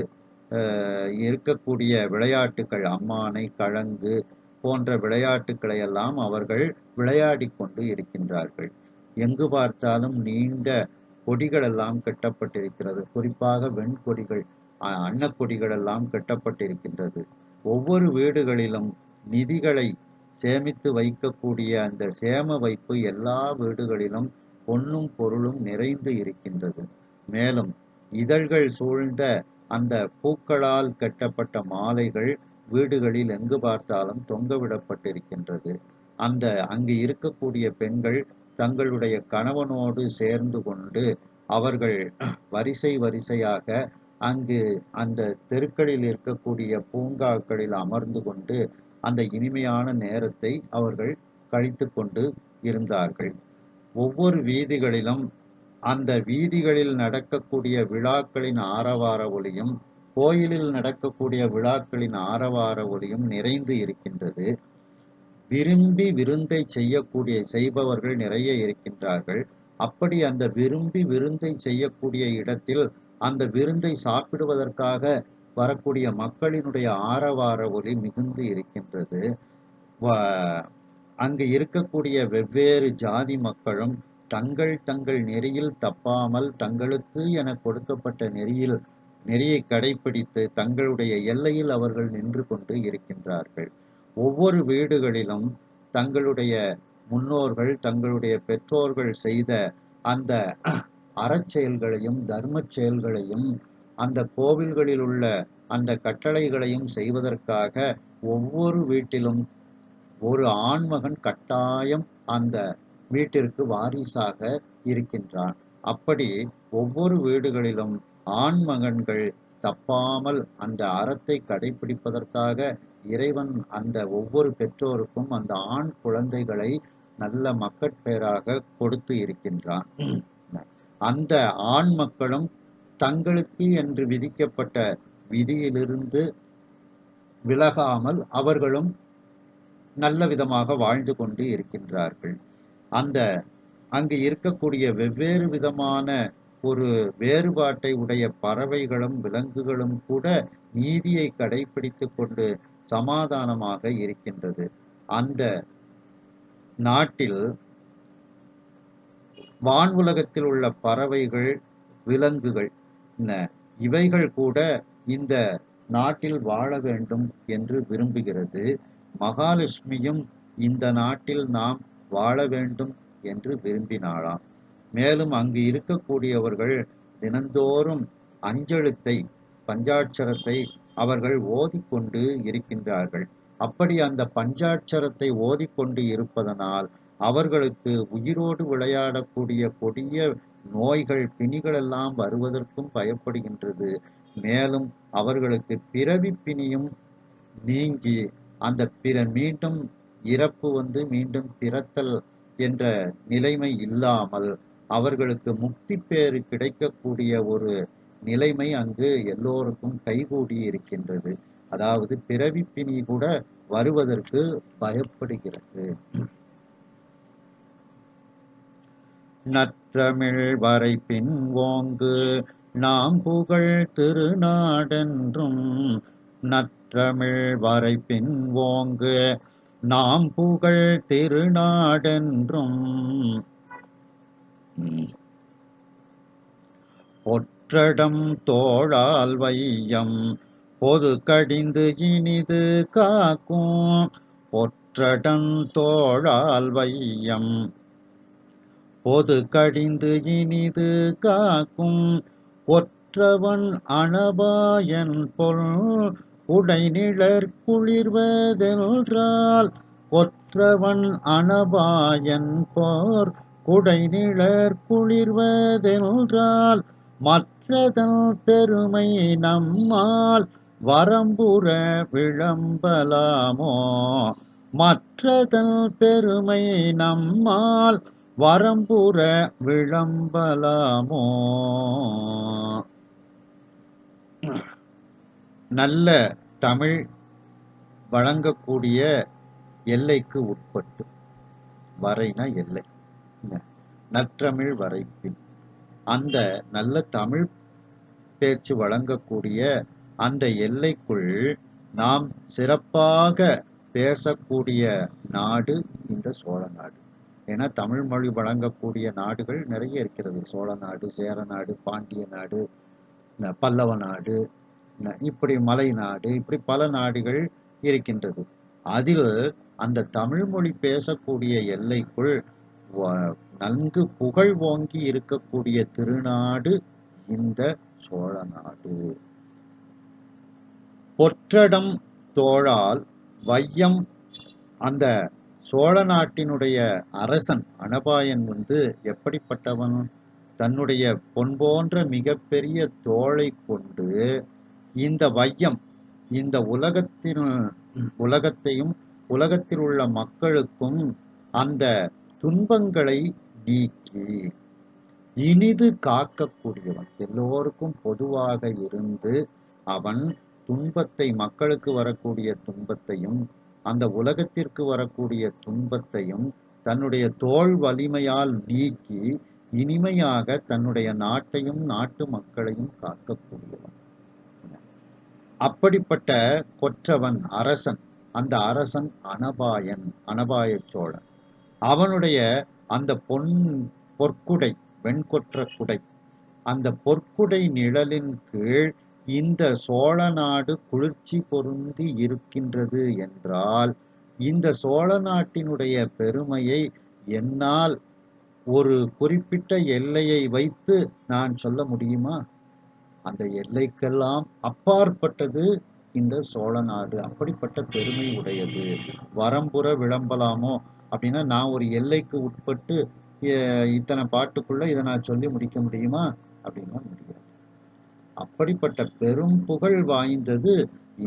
இருக்கக்கூடிய விளையாட்டுக்கள் அம்மானை, கழங்கு போன்ற விளையாட்டுக்களை எல்லாம் அவர்கள் விளையாடிக் கொண்டு இருக்கின்றார்கள். எங்கு பார்த்தாலும் நீண்ட கொடிகள் எல்லாம் கட்டப்பட்டிருக்கிறது. குறிப்பாக வெண்கொடிகள், அன்னக்கொடிகள் எல்லாம் கட்டப்பட்டிருக்கின்றது. ஒவ்வொரு வீடுகளிலும் நிதிகளை சேமித்து வைக்கக்கூடிய அந்த சேம வைப்பு எல்லா வீடுகளிலும் பொன்னும் பொருளும் நிறைந்து இருக்கின்றது. மேலும் இதழ்கள் சூழ்ந்த அந்த பூக்களால் கட்டப்பட்ட மாலைகள் வீடுகளில் எங்கு பார்த்தாலும் தொங்கவிடப்பட்டிருக்கின்றது. அங்கு இருக்கக்கூடிய பெண்கள் தங்களுடைய கணவனோடு சேர்ந்து கொண்டு அவர்கள் வரிசை வரிசையாக அங்கு அந்த தெருக்களில் இருக்கக்கூடிய பூங்காக்களில் அமர்ந்து கொண்டு அந்த இனிமையான நேரத்தை அவர்கள் கழித்து கொண்டு இருந்தார்கள். ஒவ்வொரு வீதிகளிலும் அந்த வீதிகளில் நடக்கக்கூடிய விழாக்களின் ஆரவார ஒலியும், கோயிலில் நடக்கக்கூடிய விழாக்களின் ஆரவார ஒலியும் நிறைந்து இருக்கின்றது. விரும்பி விருந்தை செய்பவர்கள் நிறைய இருக்கின்றார்கள். அப்படி அந்த விரும்பி விருந்தை செய்யக்கூடிய இடத்தில் அந்த விருந்தை சாப்பிடுவதற்காக வரக்கூடிய மக்களினுடைய ஆரவார ஒலி மிகுந்து இருக்கின்றது. அங்கு இருக்கக்கூடிய வெவ்வேறு ஜாதி மக்களும் தங்கள் தங்கள் நெறியில் தப்பாமல் தங்களுக்கு என கொடுக்கப்பட்ட நெறியை கடைபிடித்து தங்களுடைய எல்லையில் அவர்கள் நின்று கொண்டு இருக்கின்றார்கள். ஒவ்வொரு வீடுகளிலும் தங்களுடைய முன்னோர்கள், தங்களுடைய பெற்றோர்கள் செய்த அந்த அறச்செயல்களையும் தர்ம செயல்களையும் அந்த கோவில்களில் உள்ள அந்த கட்டளைகளையும் செய்வதற்காக ஒவ்வொரு வீட்டிலும் ஒரு ஆண்மகன் கட்டாயம் அந்த வீட்டிற்கு வாரிசாக இருக்கின்றான். அப்படி ஒவ்வொரு வீடுகளிலும் ஆண்மகன்கள் தப்பாமல் அந்த அறத்தை கடைபிடிப்பதற்காக இறைவன் அந்த ஒவ்வொரு பெற்றோருக்கும் அந்த ஆண் குழந்தைகளை நல்ல மக்கட்பேராக கொடுத்து இருக்கின்றான். அந்த ஆண் மக்களும் தங்களுக்கு என்று விதிக்கப்பட்ட விதியிலிருந்து விலகாமல் அவர்களும் நல்ல விதமாக வாழ்ந்து கொண்டு இருக்கின்றார்கள். அங்கு இருக்கக்கூடிய வெவ்வேறு விதமான ஒரு வேறுபாட்டை உடைய பறவைகளும் விலங்குகளும் கூட நீதியை கடைபிடித்து கொண்டு சமாதானமாக இருக்கின்றது. அந்த நாட்டில் வான் உலகத்தில் உள்ள பறவைகள், விலங்குகள் இவைகள் கூட இந்த நாட்டில் வாழ வேண்டும் என்று விரும்புகிறது. மகாலட்சுமியும் இந்த நாட்டில் நாம் வாழ வேண்டும் என்று விரும்பினாளாம். மேலும் அங்கு இருக்கக்கூடியவர்கள் தினந்தோறும் அஞ்செழுத்தை, பஞ்சாட்சரத்தை அவர்கள் ஓதிக்கொண்டு இருக்கின்றார்கள். அப்படி அந்த பஞ்சாட்சரத்தை ஓதிக்கொண்டு இருப்பதனால் அவர்களுக்கு உயிரோடு விளையாடக்கூடிய கொடிய நோய்கள், பிணிகள் எல்லாம் வருவதற்கும் பயப்படுகின்றது. மேலும் அவர்களுக்கு பிறவி பிணியும் நீங்கி அந்த மீண்டும் இறப்பு மீண்டும் பிறத்தல் என்ற நிலைமை இல்லாமல் அவர்களுக்கு முக்தி பேறு கிடைக்கக்கூடிய ஒரு நிலைமை அங்கு எல்லோருக்கும் கைகூடி இருக்கின்றது. அதாவது பிறவி பிணி கூட வருவதற்கு பயப்படுகிறது. நற்றமிழ் வரை பின் ஓங்கு நாம் புகழ் திருநாடென்றும், நற்றமிழ் வரை பின் ஓங்கு நாம் புகழ் திருநாடென்றும், பொற்றடம் தோழால் வையம் பொது கடிந்து இனிது காக்கும், பொற்றடம் தோழால் வையம் பொது கடிந்து இனிது காக்கும், கொற்றவன் அனபாயன் பொல் உடைநிழற் குளிர்வதென்றால், கொற்றவன் அனபாயன் போர் குடைநிழற் குளிர்வதென்றால், மற்றதன் பெருமை நம்மால் வரம்புற விளம்பலாமோ, மற்றதன் பெருமை நம்மால் வரம்புற விளம்பலாமோ. நல்ல தமிழ் வழங்கக்கூடிய எல்லைக்கு உட்பட்டு, வரைனா எல்லை, நற்றமிழ் வரைப்பின் அந்த நல்ல தமிழ் பேச்சு வழங்கக்கூடிய அந்த எல்லைக்குள் நாம் சிறப்பாக பேசக்கூடிய நாடு இந்த சோழ நாடு. ஏன்னா தமிழ் மொழி வழங்கக்கூடிய நாடுகள் நிறைய இருக்கிறது. சோழ நாடு, சேர நாடு, பாண்டிய நாடு, பல்லவ நாடு, இப்படி மலை நாடு, இப்படி பல நாடுகள் இருக்கின்றது. அதில் அந்த தமிழ் மொழி பேசக்கூடிய எல்லைக்குள் நன்கு புகழ் ஓங்கி இருக்கக்கூடிய திருநாடு இந்த சோழ நாடு. பொற்றடம் தோழால் வையம். அந்த சோழ நாட்டினுடைய அரசன் அனபாயன் எப்படிப்பட்டவன்? தன்னுடைய பொன் போன்ற மிகப்பெரிய தோளை கொண்டு இந்த வையம், இந்த உலகத்தையும் உலகத்தில் உள்ள மக்களுக்கும் அந்த துன்பங்களை நீக்கி இனிது காக்கக்கூடியவன். எல்லோருக்கும் பொதுவாக இருந்து அவன் துன்பத்தை, மக்களுக்கு வரக்கூடிய துன்பத்தையும் அந்த உலகத்திற்கு வரக்கூடிய துன்பத்தையும் தன்னுடைய தோள் வலிமையால் நீக்கி இனிமையாக தன்னுடைய நாட்டையும் நாட்டு மக்களையும் காக்கக்கூடியவன். அப்படிப்பட்ட கொற்றவன் அரசன். அந்த அரசன் அனபாயன், அனபாய சோழன். அவனுடைய அந்த பொற்குடை, வெண்கொற்ற குடை, அந்த பொற்குடை நிழலின் கீழ் இந்த சோழ நாடு குளிர்ச்சி பொருந்தி இருக்கின்றது என்றால், இந்த சோழ நாட்டினுடைய பெருமையை என்னால் ஒரு குறிப்பிட்ட எல்லையை வைத்து நான் சொல்ல முடியுமா? அந்த எல்லைக்கெல்லாம் அப்பாற்பட்டது இந்த சோழ நாடு. அப்படிப்பட்ட பெருமை உடையது. வரம்புற விளம்பலாமோ அப்படின்னா, நான் ஒரு எல்லைக்கு உட்பட்டு இத்தனை பாட்டுக்குள்ள இதை நான் சொல்லி முடிக்க முடியுமா அப்படின்னா முடியாது. அப்படிப்பட்ட பெரும் புகழ் வாய்ந்தது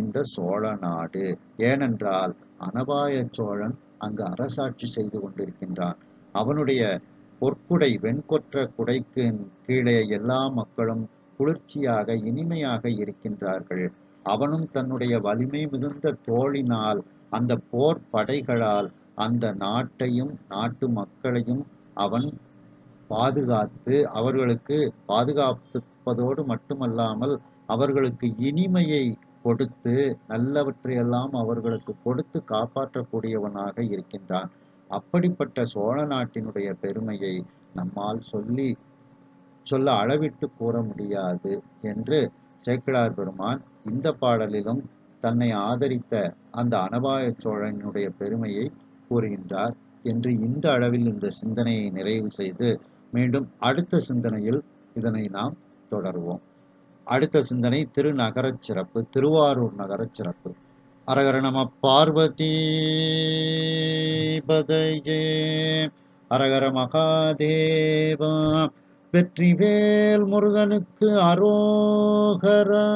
இந்த சோழ நாடு. ஏனென்றால் அனபாய சோழன் அங்கு அரசாட்சி செய்து கொண்டிருக்கின்றான். அவனுடைய பொற்குடை, வெண்கொற்ற குடைக்கு கீழே எல்லா மக்களும் குளிர்ச்சியாக இனிமையாக இருக்கின்றார்கள். அவனும் தன்னுடைய வலிமை மிகுந்த தோளினால், அந்த போர் படைகளால் அந்த நாட்டையும் நாட்டு மக்களையும் அவன் பாதுகாத்து, அவர்களுக்கு பாதுகாப்பதோடு மட்டுமல்லாமல் அவர்களுக்கு இனிமையை கொடுத்து, நல்லவற்றையெல்லாம் அவர்களுக்கு கொடுத்து காப்பாற்றக்கூடியவனாக இருக்கின்றான். அப்படிப்பட்ட சோழ நாட்டினுடைய பெருமையை நம்மால் சொல்ல அளவிட்டு கூற முடியாது என்று சேக்கிழார் பெருமான் இந்த பாடலிலும் தன்னை ஆதரித்த அந்த அனபாய சோழனுடைய பெருமையை கூறுகின்றார் என்று இந்த அளவில் இந்த சிந்தனையை நிறைவு செய்து, மீண்டும் அடுத்த சிந்தனையில் இதனை நாம் தொடருவோம். அடுத்த சிந்தனை திருநகரச் சிறப்பு, திருவாரூர் நகரச் சிறப்பு. அரகர நம பார்வதி பதையே, அரகர மகாதேவா, வெற்றிவேல் முருகனுக்கு அரோகரா.